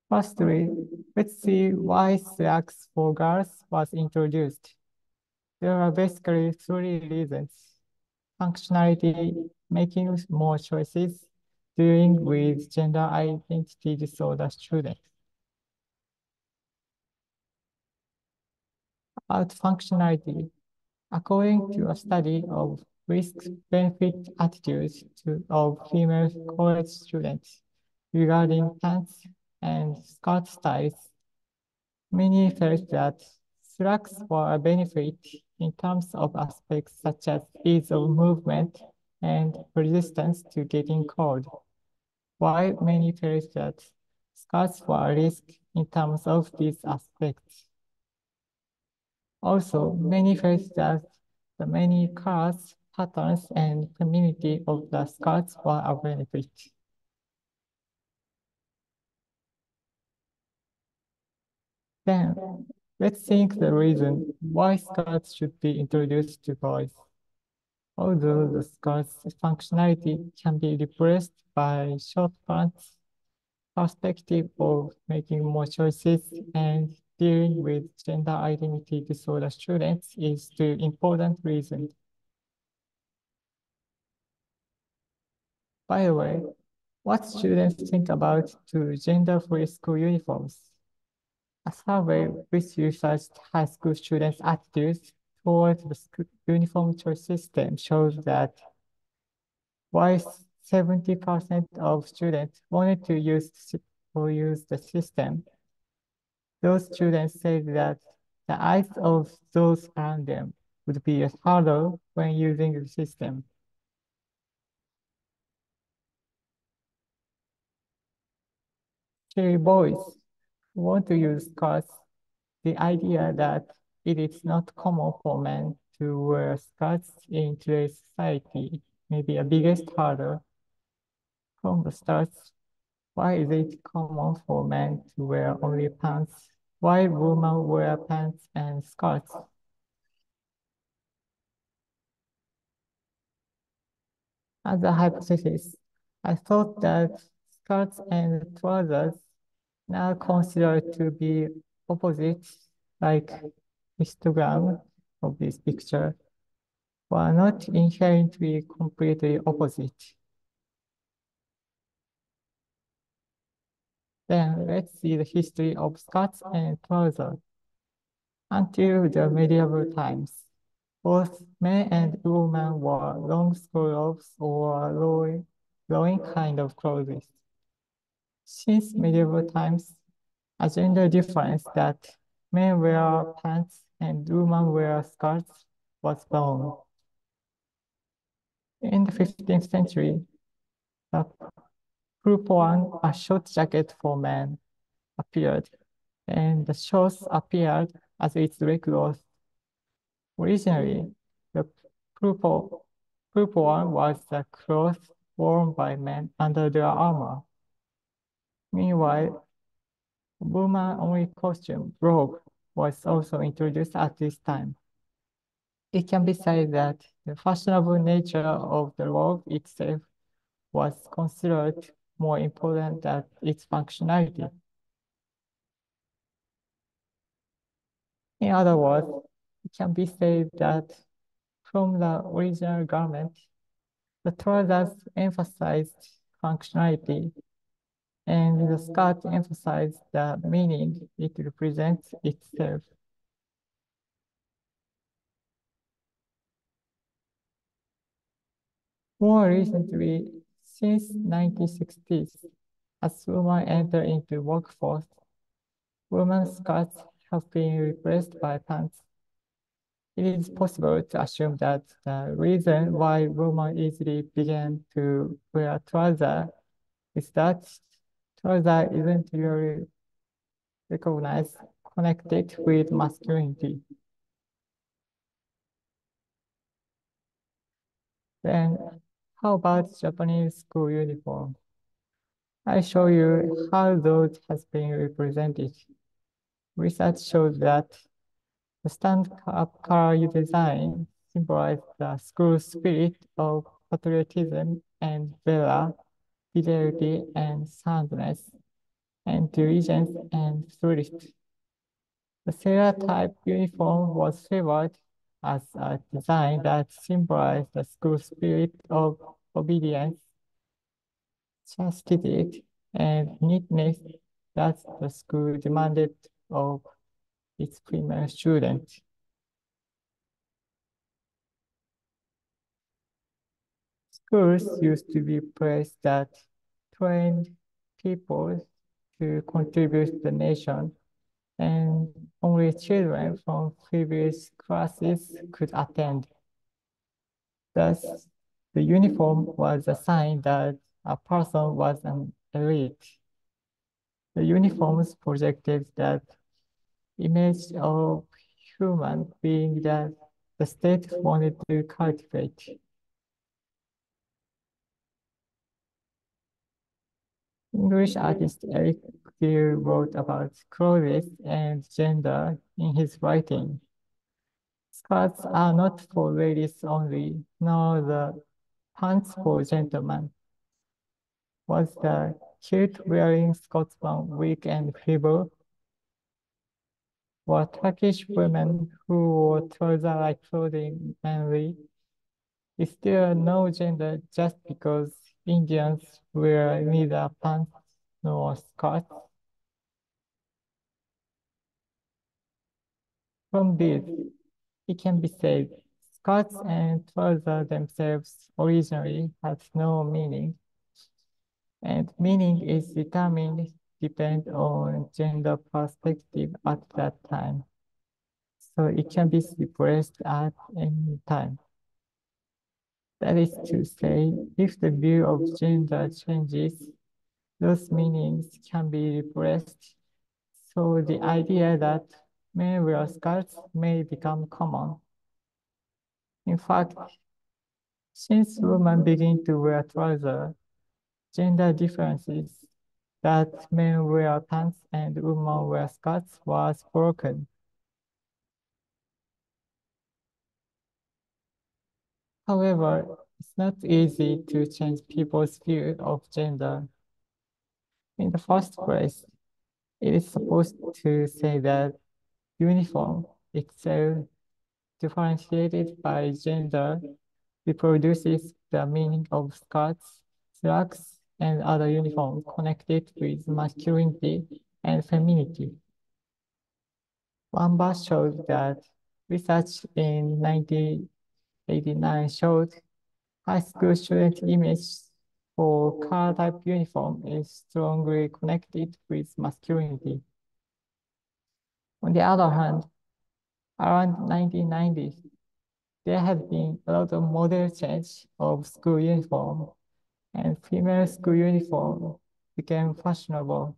Firstly, let's see why slacks for girls was introduced. There are basically three reasons: functionality, making more choices, dealing with gender identity disorder students. About functionality, according to a study of risk-benefit attitudes of female college students regarding pants and skirt styles, Many felt that slacks were a benefit in terms of aspects such as ease of movement and resistance to getting cold, while many felt that skirts were a risk in terms of these aspects. Also, many felt that the many colors, patterns, and femininity of the skirts were a benefit. Then, let's think the reason why skirts should be introduced to boys. Although the skirt's functionality can be replaced by short pants, perspective of making more choices and dealing with gender identity disorder students is the important reason. By the way, what students think about two gender-free school uniforms? A survey which researched high school students' attitudes towards the school uniform choice system shows that while 70% of students wanted to use the system, those students said that the eyes of those around them would be harder when using the system. Okay, boys who want to use skirts, the idea that it is not common for men to wear skirts in today's society may be a biggest hurdle from the start. Why is it common for men to wear only pants? Why women wear pants and skirts? As a hypothesis, I thought that skirts and trousers, now considered to be opposites, like histogram of this picture, were not inherently completely opposite. Then let's see the history of skirts and trousers. Until the medieval times, both men and women wore long sleeves or flowing kind of clothes. Since medieval times, a gender difference that men wear pants and women wear skirts was born. In the 15th century, the purple, a short jacket for men, appeared, and the shorts appeared as its regular. Originally, the purple, purple one was the cloth worn by men under their armor. Meanwhile, woman-only costume, robe, was also introduced at this time. It can be said that the fashionable nature of the robe itself was considered more important than its functionality. In other words, it can be said that from the original garment, the trousers emphasized functionality, and the skirt emphasized the meaning it represents itself. More recently, since 1960s, as women enter into workforce, women's skirts have been replaced by pants. It is possible to assume that the reason why women easily began to wear trousers is that trouser isn't really recognized connected with masculinity. Then, how about Japanese school uniform? I show you how those has been represented. Research shows that the stand-up color design symbolizes the school spirit of patriotism and valor, fidelity and soundness, and diligence and thrift. The sailor type uniform was favored as a design that symbolized the school spirit of obedience, chastity, and neatness that the school demanded of its female students. Schools used to be places that trained people to contribute to the nation, and only children from previous classes could attend. Thus, the uniform was a sign that a person was an elite. The uniforms projected that image of human being that the state wanted to cultivate. English artist Eric Gill wrote about clothes and gender in his writing. Skirts are not for ladies only, nor the pants for gentlemen. Was the kilt-wearing Scotsman weak and feeble? Were Turkish women who wore trouser-like clothing manly? Is there no gender just because Indians wear neither pants nor skirts? From this, it can be said skirts and trousers themselves originally had no meaning, and meaning is determined depend on gender perspective at that time. So it can be replaced at any time. That is to say, if the view of gender changes, those meanings can be replaced. So the idea that men wear skirts may become common. In fact, since women begin to wear trousers, gender differences that men wear pants and women wear skirts was broken. However, it's not easy to change people's view of gender. In the first place, it is supposed to say that uniform itself, differentiated by gender, reproduces the meaning of skirts, slacks, and other uniforms connected with masculinity and femininity. One showed that research in 1989 showed high school student image for car type uniform is strongly connected with masculinity. On the other hand, around 1990s, there has been a lot of model change of school uniform, and female school uniform became fashionable.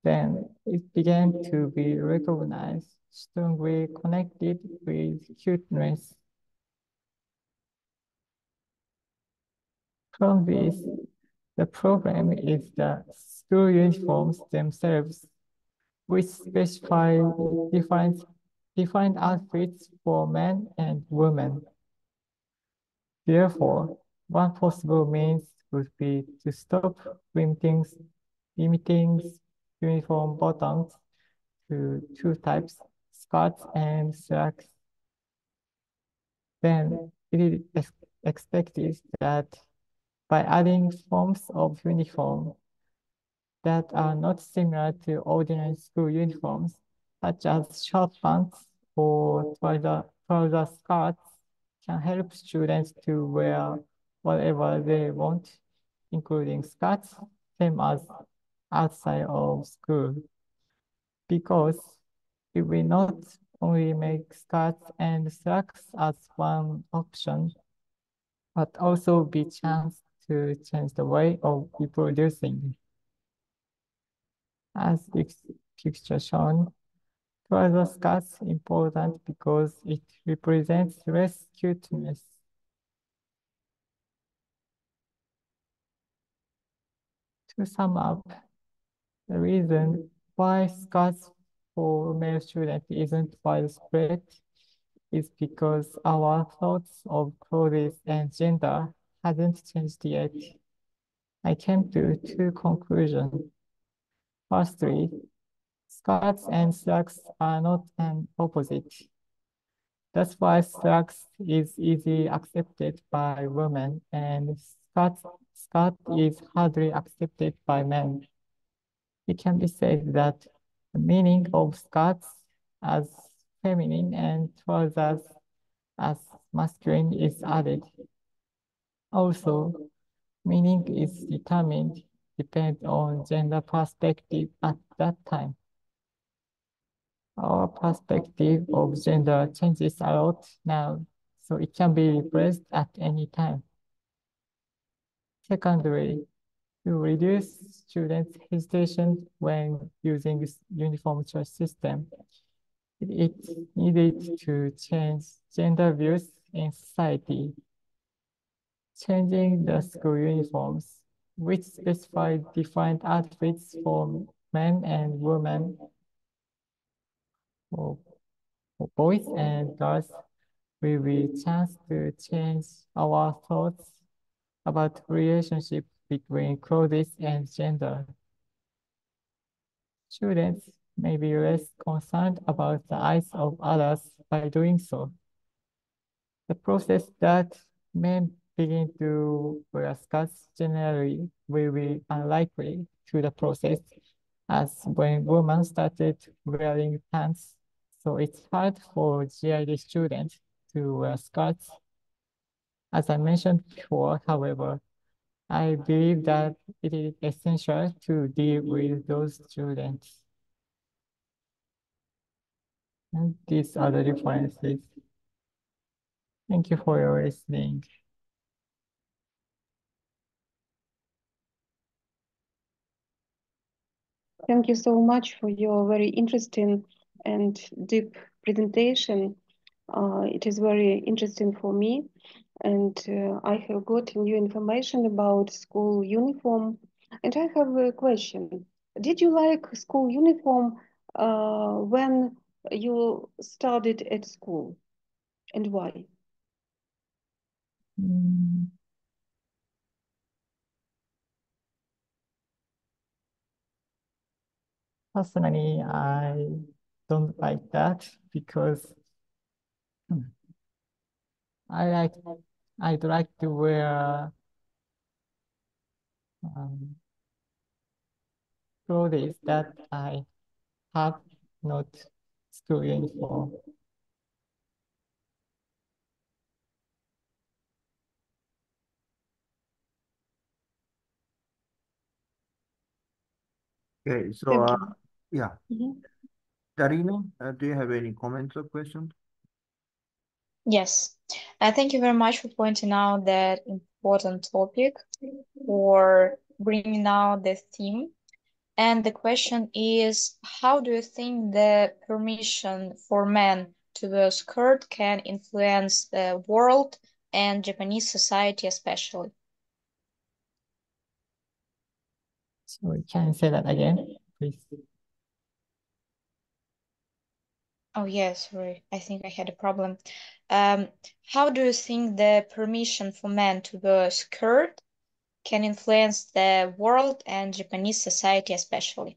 Then it began to be recognized, strongly connected with cuteness. From this, the problem is the school uniforms themselves, which specify defined outfits for men and women. Therefore, one possible means would be to stop limiting uniform bottoms to two types, skirts and slacks. Then it is expected that by adding forms of uniform that are not similar to ordinary school uniforms, such as short pants or trouser skirts, can help students to wear whatever they want, including skirts, same as outside of school. Because if we not only make skirts and slacks as one option, but also be chance to change the way of reproducing. As this picture shown, trouser skirts important because it represents less cuteness. To sum up, the reason why skirts for male students isn't widespread is because our thoughts of clothes and gender hasn't changed yet. I came to two conclusions. Firstly, skirts and slacks are not an opposite. That's why slacks is easily accepted by women and skirt is hardly accepted by men. It can be said that the meaning of skirts as feminine and trousers as masculine is added. Also, meaning is determined depend on gender perspective at that time. our perspective of gender changes a lot now, so it can be replaced at any time. Secondly, to reduce students' hesitation when using uniform choice system, it needed to change gender views in society, changing the school uniforms, which specify different outfits for men and women, for boys and girls, will be chance to change our thoughts about relationship between clothes and gender. Students may be less concerned about the eyes of others by doing so. The process that men begin to wear skirts generally will be unlikely to the process as when women started wearing pants. So it's hard for GID students to wear skirts. As I mentioned before, however, I believe that it is essential to deal with those students. And these are the differences. Thank you for your listening. Thank you so much for your very interesting and deep presentation. It is very interesting for me, and I have got new information about school uniform. And I have a question. Did you like school uniform when you studied at school, and why? Personally, I don't like that because I'd like to wear clothes that I have not school uniform. Okay, so Thank you. yeah, Darina, do you have any comments or questions? Yes, thank you very much for pointing out that important topic, for bringing out the theme. And the question is, how do you think the permission for men to wear skirt can influence the world and Japanese society especially? So can you say that again, please? Oh, yes, sorry. I think I had a problem. How do you think the permission for men to wear skirt can influence the world and Japanese society especially?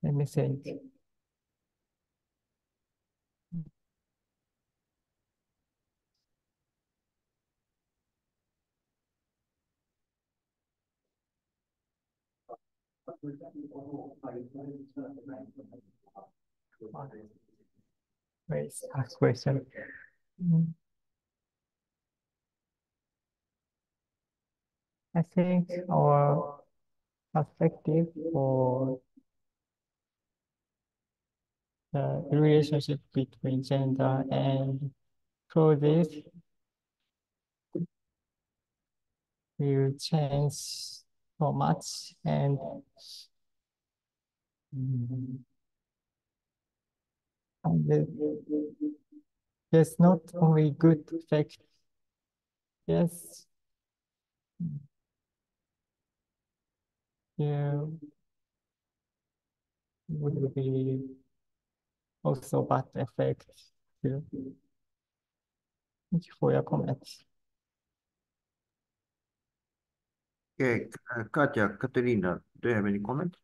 Let me think. Wait, ask question. I think our perspective for the relationship between gender and clothes will change so much, and there's not only good effect. Yes, yeah, would be also bad effect too. Thank you for your comments. Okay, Katya, Katerina, do you have any comments?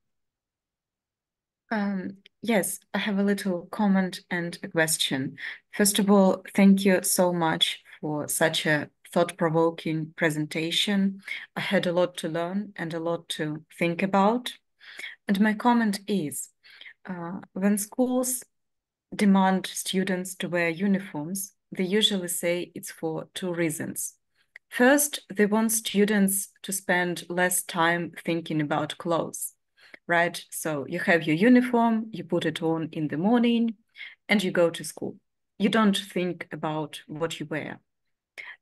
Yes, I have a little comment and a question. First of all, thank you so much for such a thought-provoking presentation. I had a lot to learn and a lot to think about. And my comment is, when schools demand students to wear uniforms, they usually say it's for two reasons. First, they want students to spend less time thinking about clothes. right? So you have your uniform, you put it on in the morning, and you go to school. You don't think about what you wear.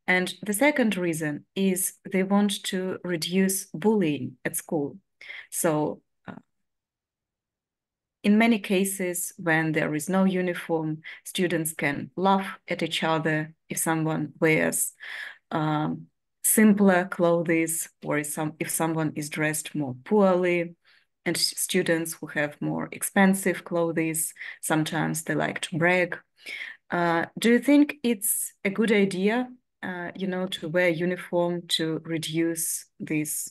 And the second reason is they want to reduce bullying at school. So in many cases, when there is no uniform, students can laugh at each other if someone wears simpler clothes, or if someone is dressed more poorly. And students who have more expensive clothes, sometimes they like to brag. Do you think it's a good idea, to wear uniform to reduce this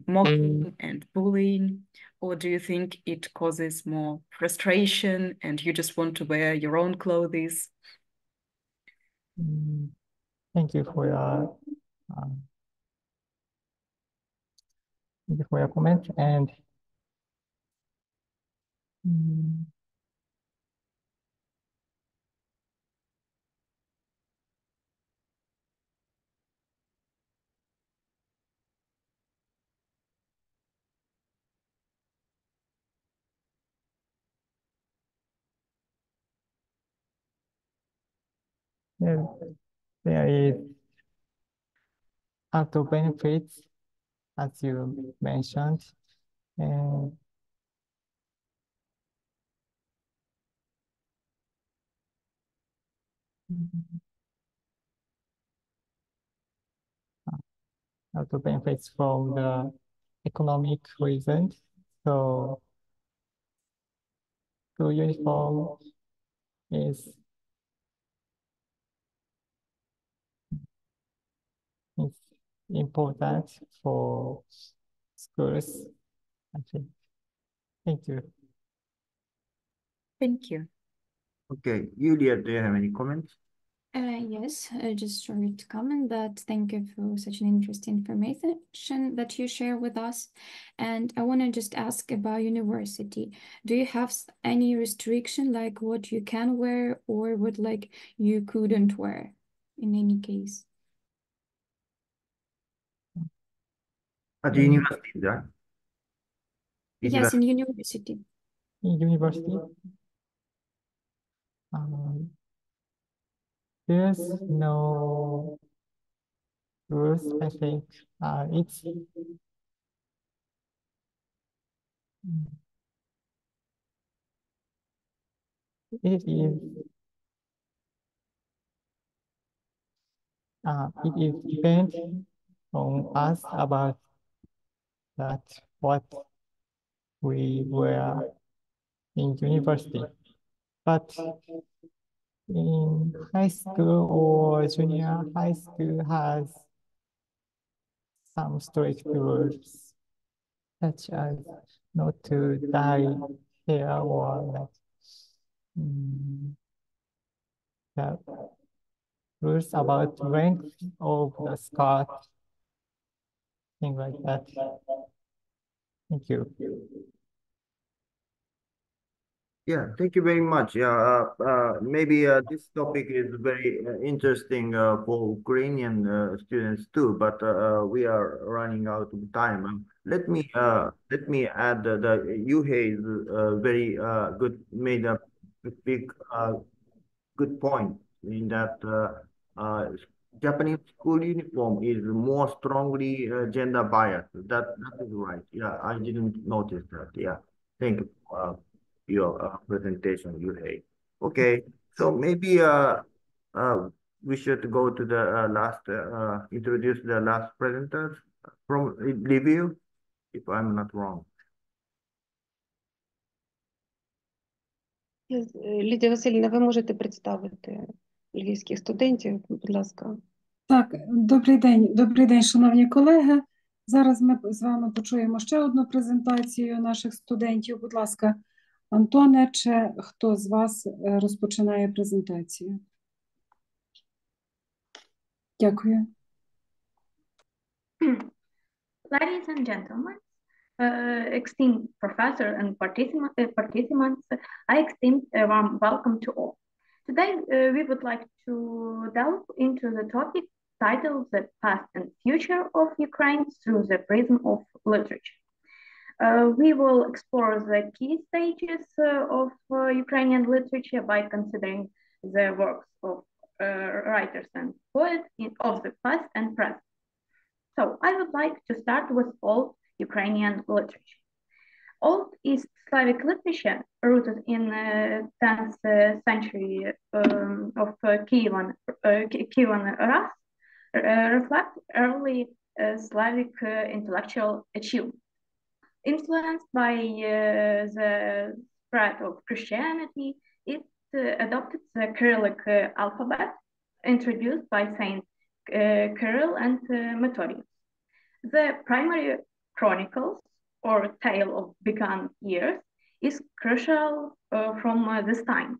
mocking and bullying? Or do you think it causes more frustration and you just want to wear your own clothes? Thank you for your comment. And there is other benefits, as you mentioned, and other benefits from the economic reasons. So the uniform is important for schools, I think. Thank you. Thank you. Okay, Julia, do you have any comments? Yes, just short comment that thank you for such an interesting information that you share with us. And I want to just ask about university. Do you have any restriction like what you can wear or what like you couldn't wear in any case? At the university, right? Yes, in university. In university, there's no rules, I think. It is depends on us about that what we wear in university. But in high school or junior high school has some strict rules, such as not to dye hair or like the rules about length of the skirt, things like that. Thank you. Yeah, thank you very much. Maybe this topic is very interesting for Ukrainian students too, but we are running out of time. Let me add that Yuhei is very good, made a big good point in that Japanese school uniform is more strongly gender biased. That is right. Yeah, I didn't notice that. Yeah, thank you for your presentation, Yuhei. Okay, so maybe we should go to the last introduce the last presenters from review, if I'm not wrong. Лідія Васильівна, ви можете представити львівських студентів, будь ласка. Так, добрий день, шановні колеги. Зараз ми з вами почуємо ще одну презентацію наших студентів. Будь ласка, Антоне, чи хто з вас розпочинає презентацію? Дякую. Ladies and gentlemen, esteemed professor and participants, I extend a warm welcome to all. Today, we would like to delve into the topic titled The Past and Future of Ukraine Through the Prism of Literature. We will explore the key stages of Ukrainian literature by considering the works of writers and poets of the past and present. So I would like to start with Old Ukrainian literature. Old East Slavic literature, rooted in 10th century of Kievan Rus, reflect early Slavic intellectual achievement. Influenced by the spread of Christianity, it adopted the Cyrillic alphabet introduced by Saint Kirill and Methodius. The primary chronicles, or tale of begun years, is crucial from this time.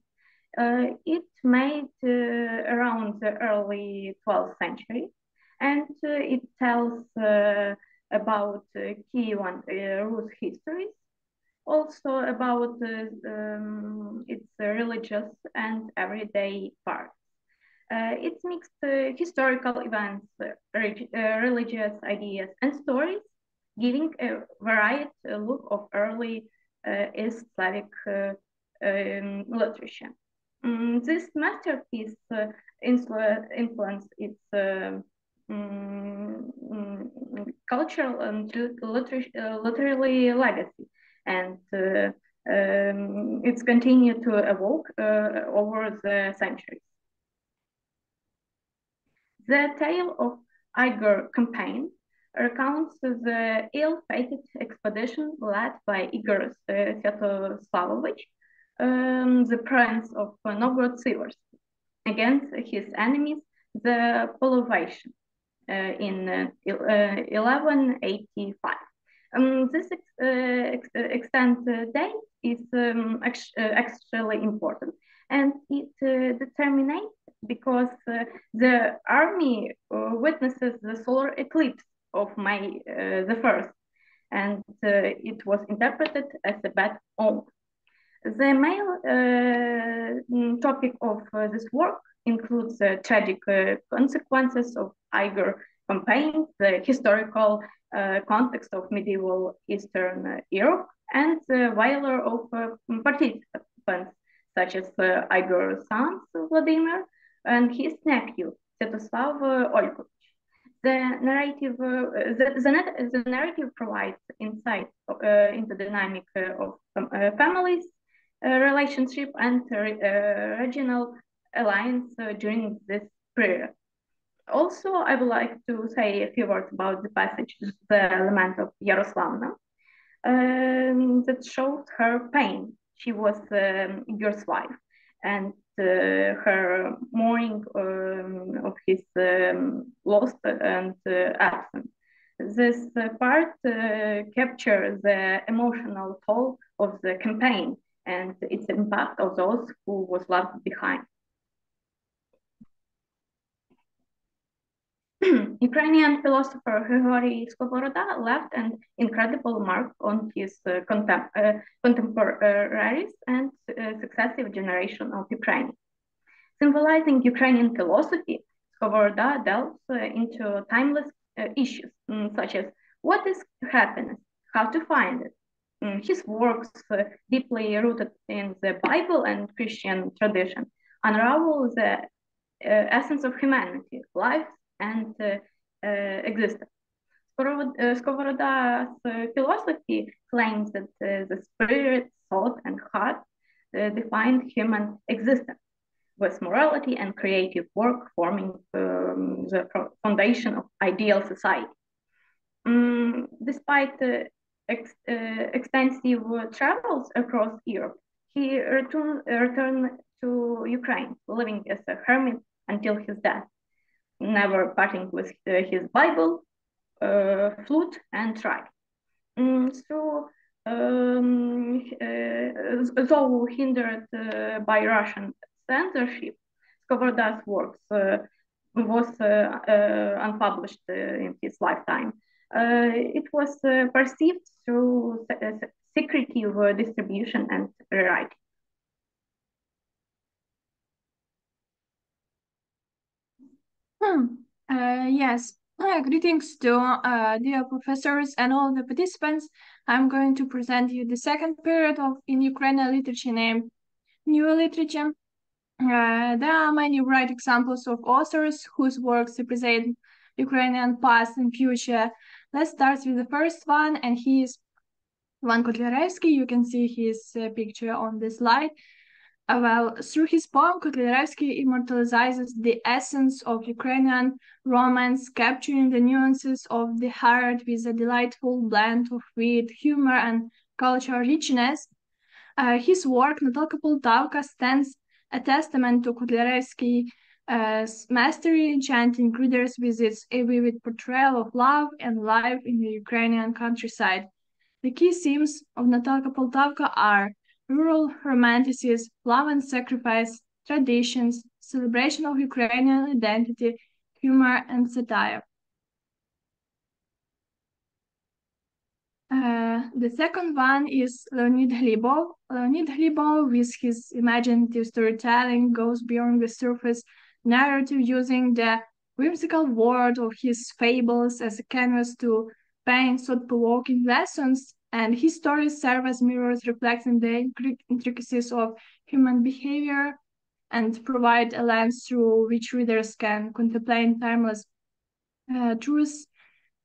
It made around the early 12th century, and it tells about Kievan Rus histories, also about its religious and everyday parts. It's mixed historical events, religious ideas, and stories, giving a varied look of early East Slavic literature. This masterpiece influenced its cultural and literary legacy, and it's continued to evolve over the centuries. The tale of Igor campaign recounts the ill-fated expedition led by Igor Sviatoslavovich, the prince of Novgorod-Siversk, against his enemies, the Polovatians, in 1185. This extent date is actually important, and it determinates because the army witnesses the solar eclipse of May the 1st, and it was interpreted as a bad omen. The main topic of this work includes the tragic consequences of Igor campaign, the historical context of medieval Eastern Europe, and the valor of participants such as Igor's son Vladimir and his nephew Svetoslav Olkovich. The narrative provides insight into the dynamic of families, relationship, and regional alliance during this period. Also, I would like to say a few words about the passage, the lament of Yaroslavna, that shows her pain. She was Igor's wife, and her mourning of his loss and absence. This part captures the emotional toll of the campaign and its impact on those who was left behind. Ukrainian philosopher Grigory Skovoroda left an incredible mark on his contemporaries and successive generation of Ukrainians. Symbolizing Ukrainian philosophy, Skovoroda delves into timeless issues such as what is happiness, how to find it. His works, deeply rooted in the Bible and Christian tradition, unravel the essence of humanity, life, and existence. Skovoroda's philosophy claims that the spirit, thought, and heart define human existence, with morality and creative work forming the foundation of ideal society. Despite extensive travels across Europe, he returned to Ukraine, living as a hermit until his death, never parting with his Bible, flute, and tribe. Though hindered by Russian censorship, Skovoroda's works was unpublished in his lifetime. It was perceived through secretive distribution and rewriting. Yes, Greetings to dear professors and all the participants. I'm going to present you the second period in Ukrainian literature named New Literature. There are many bright examples of authors whose works represent Ukrainian past and future. Let's start with the first one, and he is Ivan Kotlяревский. You can see his picture on the slide. Well, through his poem, Kotlяревский immortalizes the essence of Ukrainian romance, capturing the nuances of the heart with a delightful blend of wit, humor, and cultural richness. His work, Nonaka Poltavka, stands a testament to Kotlяревsky's mastery, enchanting readers with its vivid portrayal of love and life in the Ukrainian countryside. The key themes of Nonaka Poltavka are rural romanticism, love and sacrifice, traditions, celebration of Ukrainian identity, humor, and satire. The second one is Leonid Glebov. Leonid Glebov, with his imaginative storytelling, goes beyond the surface narrative, using the whimsical world of his fables as a canvas to paint thought-provoking lessons, and his stories serve as mirrors reflecting the intricacies of human behavior and provide a lens through which readers can contemplate timeless truths.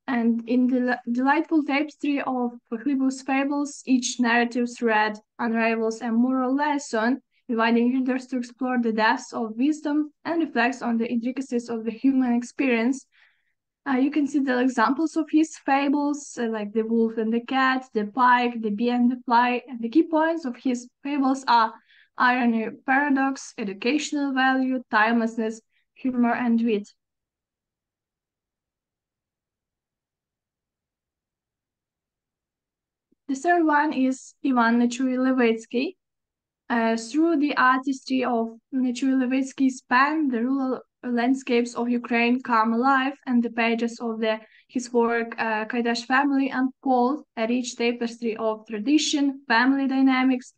And in the delightful tapestry of Glebov's fables, each narrative thread unravels a moral lesson, inviting readers to explore the depths of wisdom and reflects on the intricacies of the human experience. You can see the examples of his fables, like the wolf and the cat, the pike, the bee and the fly. And the key points of his fables are irony, paradox, educational value, timelessness, humor, and wit. The third one is Ivan Nechuy-Levetsky. Through the artistry of Nechuy-Levetsky's pen, the rural landscapes of Ukraine come alive, and the pages of his work, Kaidash family, unfold a rich tapestry of tradition, family dynamics,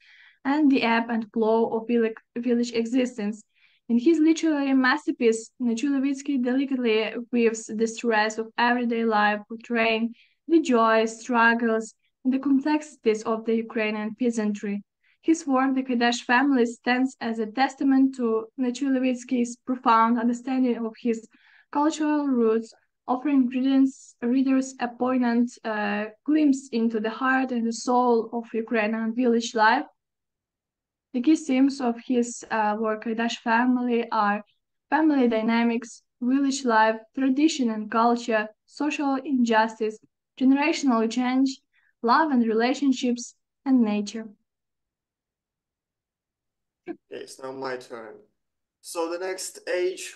and the ebb and flow of village existence. In his literary masterpiece, Nechuy-Levetsky delicately weaves the stress of everyday life, portraying the joys, struggles, and the complexities of the Ukrainian peasantry. His work, The Kaidash Family, stands as a testament to Nechuy-Levetsky's profound understanding of his cultural roots, offering readers a poignant glimpse into the heart and the soul of Ukrainian village life. The key themes of his work, Kaidash Family, are family dynamics, village life, tradition and culture, social injustice, generational change, love and relationships, and nature. Okay, it's now my turn. So the next age,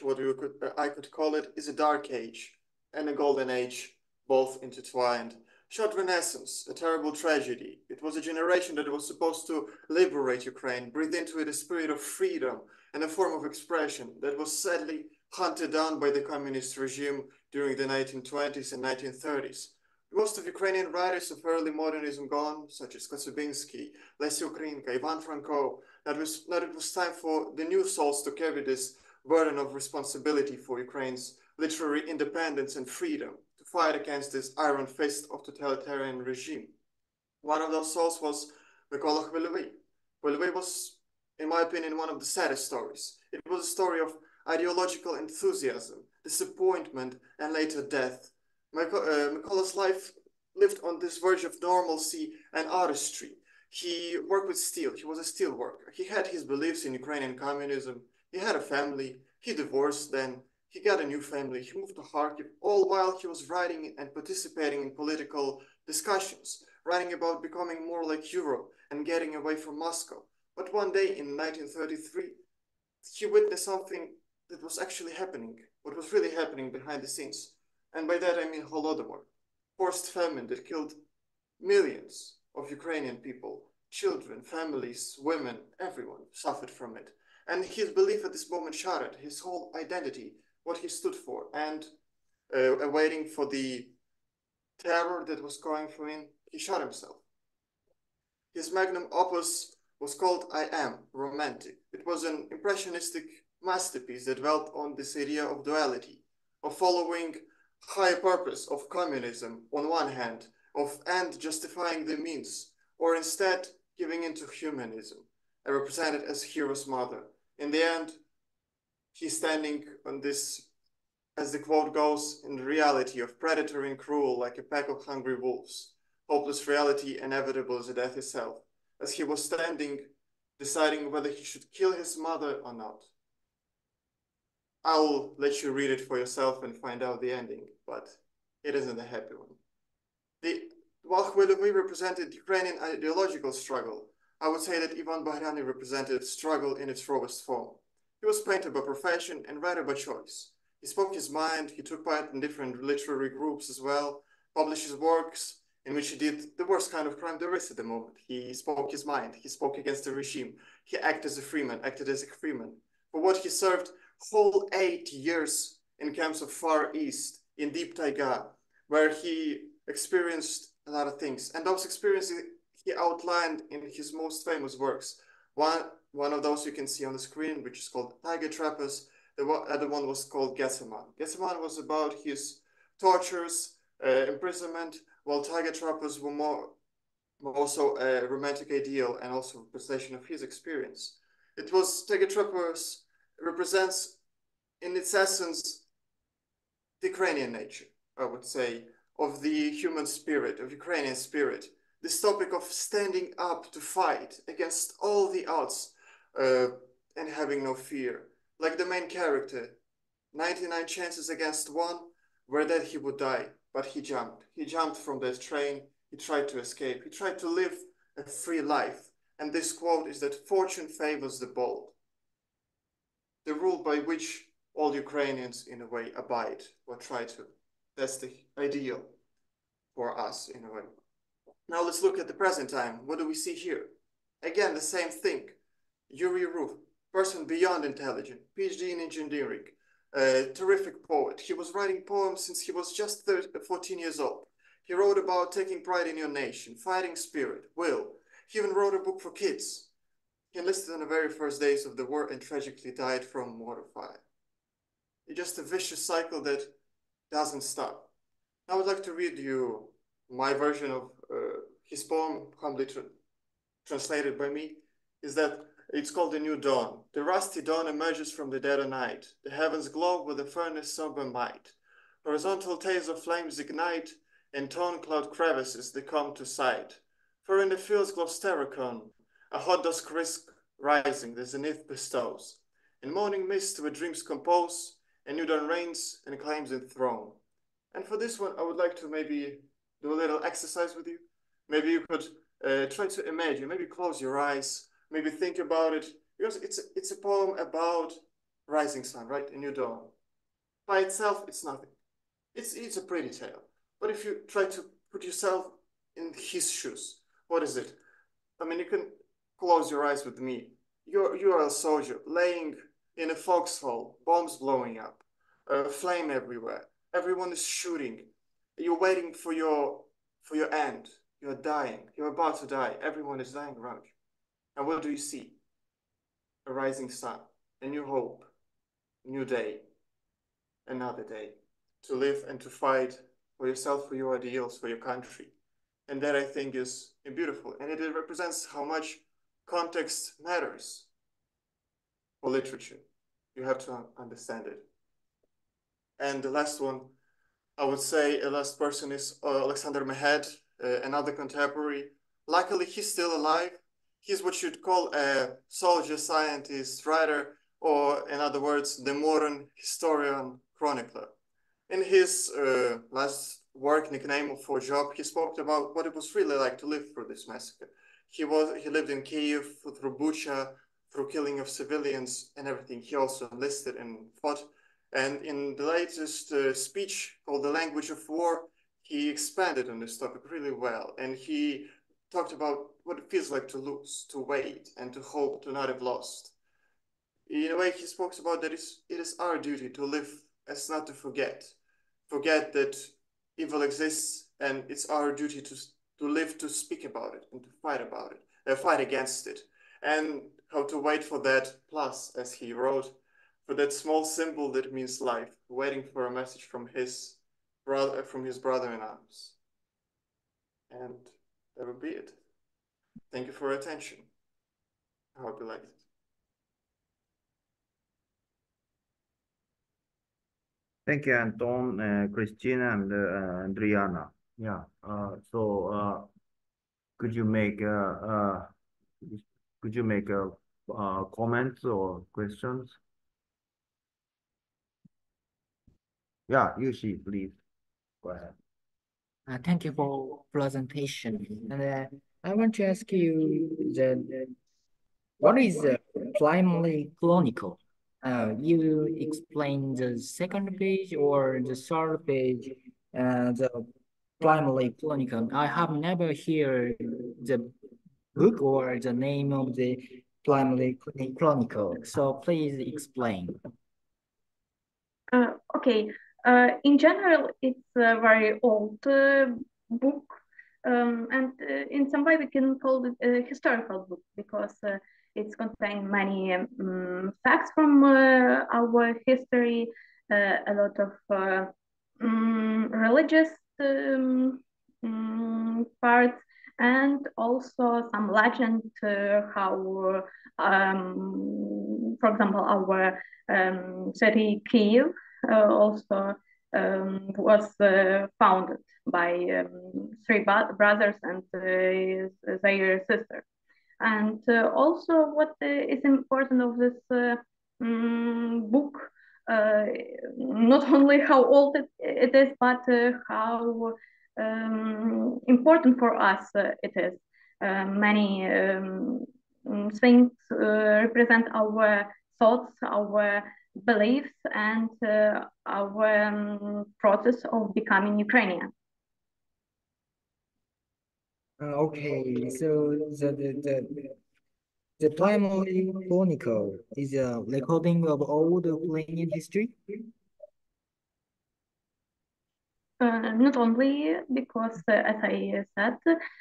I could call it, is a dark age and a golden age, both intertwined. Short Renaissance, a terrible tragedy. It was a generation that was supposed to liberate Ukraine, breathe into it a spirit of freedom and a form of expression that was sadly hunted down by the communist regime during the 1920s and 1930s. Most of Ukrainian writers of early modernism gone, such as Kozybinsky, Lesya Ukrainka, Ivan Franko, that it was time for the new souls to carry this burden of responsibility for Ukraine's literary independence and freedom, to fight against this iron fist of totalitarian regime. One of those souls was Mykola Khmelyvy. Khmelyvy was, in my opinion, one of the saddest stories. It was a story of ideological enthusiasm, disappointment, and later death. Mykola's life lived on this verge of normalcy and artistry. He worked with steel. He was a steel worker. He had his beliefs in Ukrainian communism. He had a family. He divorced then. He got a new family. He moved to Kharkiv, all while he was writing and participating in political discussions, writing about becoming more like Europe and getting away from Moscow. But one day in 1933, he witnessed something that was actually happening, what was really happening behind the scenes. And by that I mean Holodomor, forced famine that killed millions of Ukrainian people, children, families, women, everyone suffered from it. And his belief at this moment shattered his whole identity, what he stood for, and awaiting for the terror that was going through him, he shot himself. His magnum opus was called I Am Romantic. It was an impressionistic masterpiece that dwelt on this idea of duality, of following high purpose of communism on one hand, of end justifying the means, or instead giving into humanism, represented as hero's mother. In the end, he's standing on this, as the quote goes, in the reality of predatory and cruel like a pack of hungry wolves, hopeless reality inevitable as death itself, as he was standing deciding whether he should kill his mother or not. I'll let you read it for yourself and find out the ending, but it isn't a happy one. While Khmelnytsky represented Ukrainian ideological struggle, I would say that Ivan Bahrani represented struggle in its rawest form. He was painter by profession and writer by choice. He spoke his mind, he took part in different literary groups as well, published his works in which he did the worst kind of crime there is at the moment. He spoke his mind, he spoke against the regime, he acted as a freeman. For what he served whole 8 years in camps of Far East, in deep taiga, where he experienced a lot of things. And those experiences he outlined in his most famous works. One of those you can see on the screen, which is called Tiger Trappers. The other one was called Getseman. Getseman was about his tortures, imprisonment, while Tiger Trappers were more also a romantic ideal and also a representation of his experience. It was Tiger Trappers represents in its essence the Ukrainian nature, I would say, of the human spirit, of Ukrainian spirit. This topic of standing up to fight against all the odds and having no fear. Like the main character, 99 chances against one, were that he would die, but he jumped. He jumped from that train, he tried to escape, he tried to live a free life. And this quote is that fortune favors the bold. The rule by which all Ukrainians, in a way, abide or try to. That's the ideal for us, in a way. Now let's look at the present time. What do we see here? Again, the same thing. Yuri Ruf, person beyond intelligent, PhD in engineering, a terrific poet. He was writing poems since he was just 14 years old. He wrote about taking pride in your nation, fighting spirit, will. He even wrote a book for kids. He enlisted on the very first days of the war and tragically died from mortar fire. It's just a vicious cycle that doesn't stop. I would like to read you my version of his poem, humbly translated by me, is that it's called The New Dawn. The rusty dawn emerges from the dead of night. The heavens glow with a furnace somber might. Horizontal tails of flames ignite, and torn cloud crevices they come to sight. For in the fields glows terracon, a hot dusk risk rising the zenith bestows. In morning mist where dreams compose, and new dawn reigns and claims enthroned. And for this one, I would like to maybe do a little exercise with you. Maybe you could try to imagine, maybe close your eyes, maybe think about it, because it's a poem about rising sun, right? A new dawn. By itself, it's nothing. It's a pretty tale. But if you try to put yourself in his shoes, what is it? I mean, you can close your eyes with me. You are a soldier laying in a foxhole, bombs blowing up, flame everywhere. Everyone is shooting. You're waiting for your end. You're dying. You're about to die. Everyone is dying around you. And what do you see? A rising sun, a new hope, a new day, another day to live and to fight for yourself, for your ideals, for your country. And that I think is beautiful. And it represents how much context matters for literature. You have to understand it. And the last one, I would say the last person is Alexander Mehed, another contemporary. Luckily, he's still alive. He's what you'd call a soldier, scientist, writer, or in other words, the modern historian chronicler. In his last work, Nickname for Job, he spoke about what it was really like to live through this massacre. He lived in Kyiv through Bucha, through killing of civilians and everything. He also enlisted and fought. And in the latest speech called The Language of War, he expanded on this topic really well. And he talked about what it feels like to lose, to wait, and to hope to not have lost. In a way, he spoke about that it is our duty to live as not to forget. Forget that evil exists, and it's our duty to live to speak about it and to fight about it, fight against it. And how to wait for that plus, as he wrote, for that small symbol that means life, waiting for a message from his from his brother in arms. And that would be it. Thank you for your attention. I hope you liked it. Thank you, Anton, Christina, and Adriana. Yeah. Could you make comments or questions? Yeah, Yushi, please go ahead. Thank you for presentation. And I want to ask you what is primary chronicle? You explain the second page or the third page, the primary chronicle. I have never heard the book or the name of the primary chronicle. So please explain. Okay. In general, it's a very old book, and in some way we can call it a historical book because it's contained many facts from our history, a lot of religious parts, and also some legend how, for example, our city Kiev also was founded by three brothers and their sister. And also what is important of this book, not only how old it is, but how important for us it is. Many things represent our thoughts, our beliefs, and our process of becoming Ukrainian. Okay, so the primary chronicle is a recording of all the Ukrainian history. Not only because, as I said,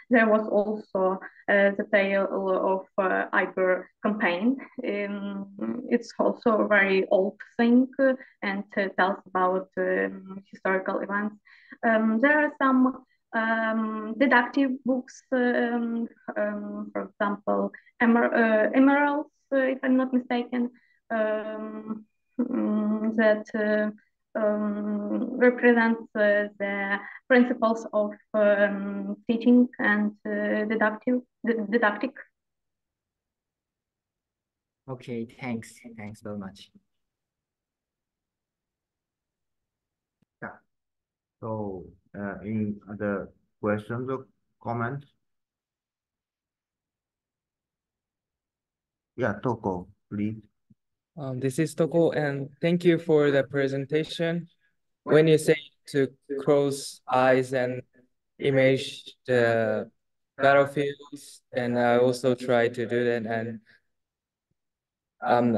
there was also the tale of Iber campaign. It's also a very old thing and tells about historical events. There are some deductive books, for example, Emeralds, if I'm not mistaken, that represents the principles of teaching and didactic. Okay, thanks very much. Yeah. So, any other questions or comments? Yeah, Toko, please. This is Toko, and thank you for the presentation. When you say to close eyes and image the battlefields, and I also try to do that, and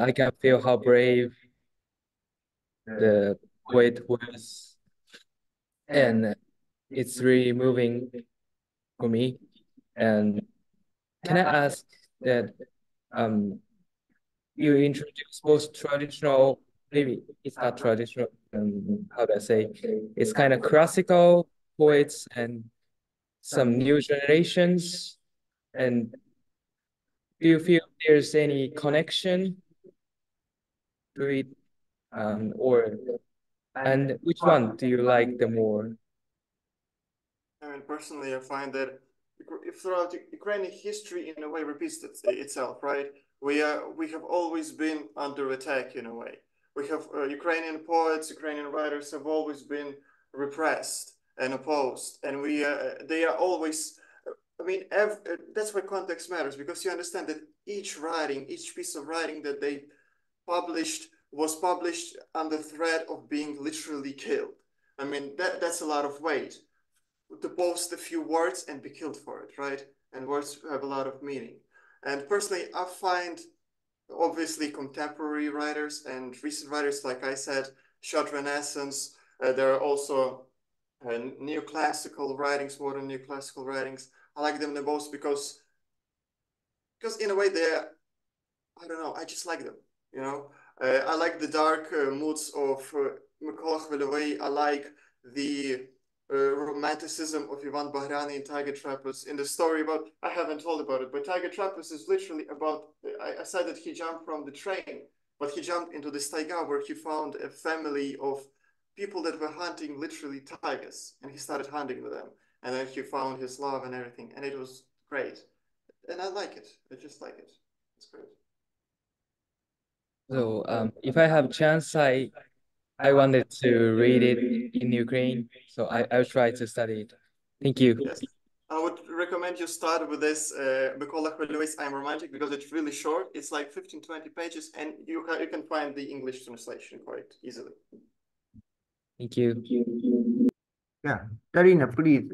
I can feel how brave the poet was, and it's really moving for me. And can I ask that you introduce both traditional, maybe it's not traditional, how do I say, it's kind of classical poets and some new generations, and do you feel there's any connection to it, and which one do you like the more? I mean, personally, I find that if throughout Ukrainian history, in a way, repeats itself, right? We have always been under attack in a way. We have Ukrainian poets, Ukrainian writers have always been repressed and opposed, and they are always. I mean, that's why context matters, because you understand that each piece of writing that they published was published under threat of being literally killed. I mean, that's a lot of weight to post a few words and be killed for it, right? And words have a lot of meaning. And personally, I find obviously contemporary writers and recent writers, like I said, short renaissance. There are also neoclassical writings, modern neoclassical writings. I like them the most because in a way they're, I don't know, I just like them, you know? I like the dark moods of Mikola Khvelevei. I like the romanticism of Ivan Bahrani in Tiger Trappers. In the story about, I haven't told about it, but Tiger Trappers is literally about, I said that he jumped from the train, but he jumped into this taiga where he found a family of people that were hunting literally tigers, and he started hunting with them. And then he found his love and everything, and it was great. And I like it. I just like it. It's great. So if I have a chance, I wanted to read it in Ukraine, so I'll try to study it. Thank you. Yes. I would recommend you start with this Mikola Khmelev's I'm Romantic, because it's really short. It's like 15-20 pages, and you can find the English translation quite easily. Thank you. Yeah, Darina, please.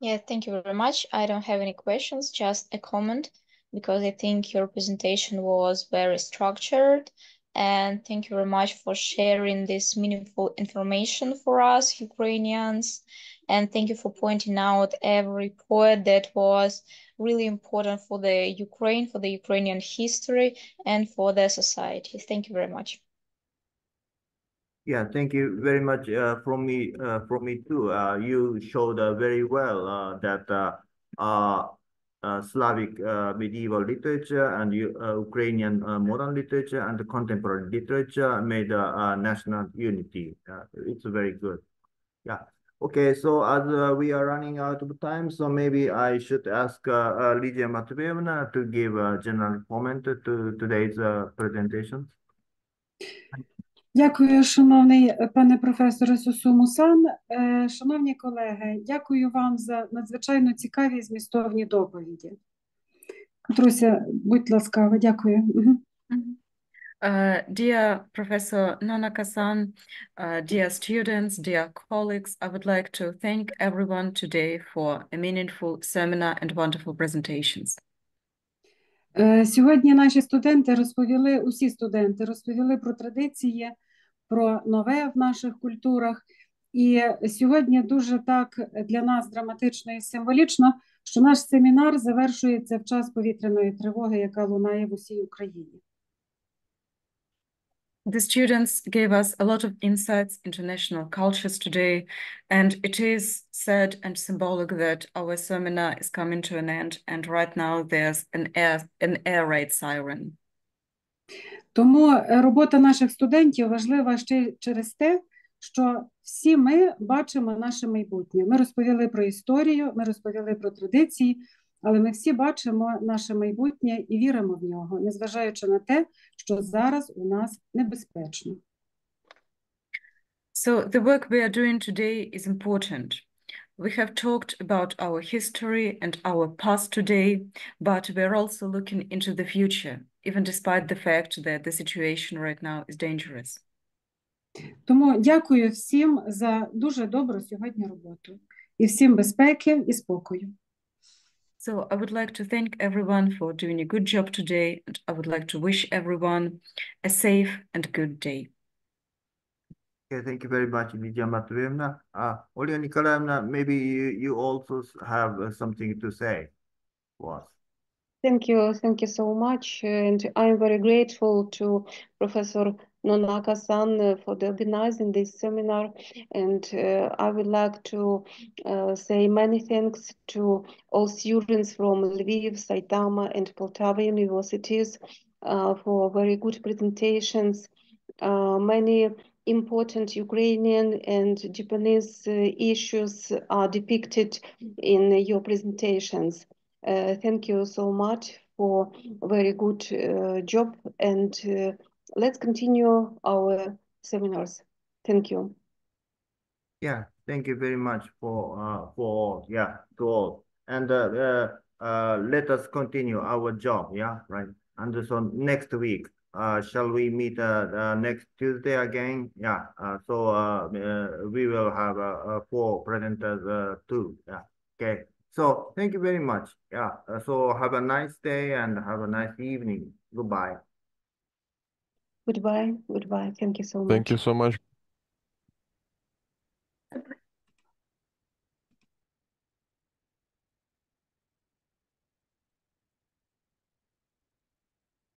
Yeah, thank you very much. I don't have any questions, just a comment, because I think your presentation was very structured. And thank you very much for sharing this meaningful information for us Ukrainians. And thank you for pointing out every point that was really important for the Ukraine, for the Ukrainian history, and for the society. Thank you very much. Yeah, thank you very much from me too. You showed very well that Slavic medieval literature and Ukrainian modern literature and the contemporary literature made national unity. It's very good. Yeah. Okay, so as we are running out of time, so maybe I should ask Lydia Matveevna to give a general comment to today's presentations. Дякую, шановний пане професоре Сусуму-сан. Шановні колеги, дякую вам за надзвичайно цікаві і змістовні доповіді. Труся, будь ласкава, дякую. Dear Professor Nonaka-san, dear students, dear colleagues, I would like to thank everyone today for a meaningful seminar and wonderful presentations. Сьогодні наші студенти розповіли, усі студенти розповіли про традиції, про нове в наших культурах. І сьогодні дуже так для нас драматично і символічно, що наш семінар завершується в час повітряної тривоги, яка лунає в усій Україні. The students gave us a lot of insights into national cultures today, and it is sad and symbolic that our seminar is coming to an end, and right now there's an air raid siren. Тому робота наших студентів важлива ще через те, що всі ми бачимо наше майбутнє. Ми розповіли про історію, ми розповіли про традиції, але ми всі бачимо наше майбутнє і віримо в нього, незважаючи на те, що зараз у нас небезпечно. So the work we are doing today is important. We have talked about our history and our past today, but we're also looking into the future, even despite the fact that the situation right now is dangerous. Тому дякую всім за дуже добру сьогодні роботу. І всім безпеки і спокою. So I would like to thank everyone for doing a good job today, and I would like to wish everyone a safe and good day. Okay, thank you very much, Lydia Matveevna. Olya Nikolaevna, maybe you also have something to say for us. Thank you so much. And I'm very grateful to Professor Nonaka-san for the organizing this seminar. And I would like to say many thanks to all students from Lviv, Saitama, and Poltava universities for very good presentations. Many important Ukrainian and Japanese issues are depicted in your presentations. Thank you so much for a very good job, and let's continue our seminars. Thank you. Yeah, thank you very much for to all. And let us continue our job, yeah, right? And so next week, shall we meet next Tuesday again? Yeah, so we will have 4 presenters too, yeah, okay. So thank you very much, yeah. So have a nice day and have a nice evening. Goodbye. Goodbye. Thank you so much. Thank you so much.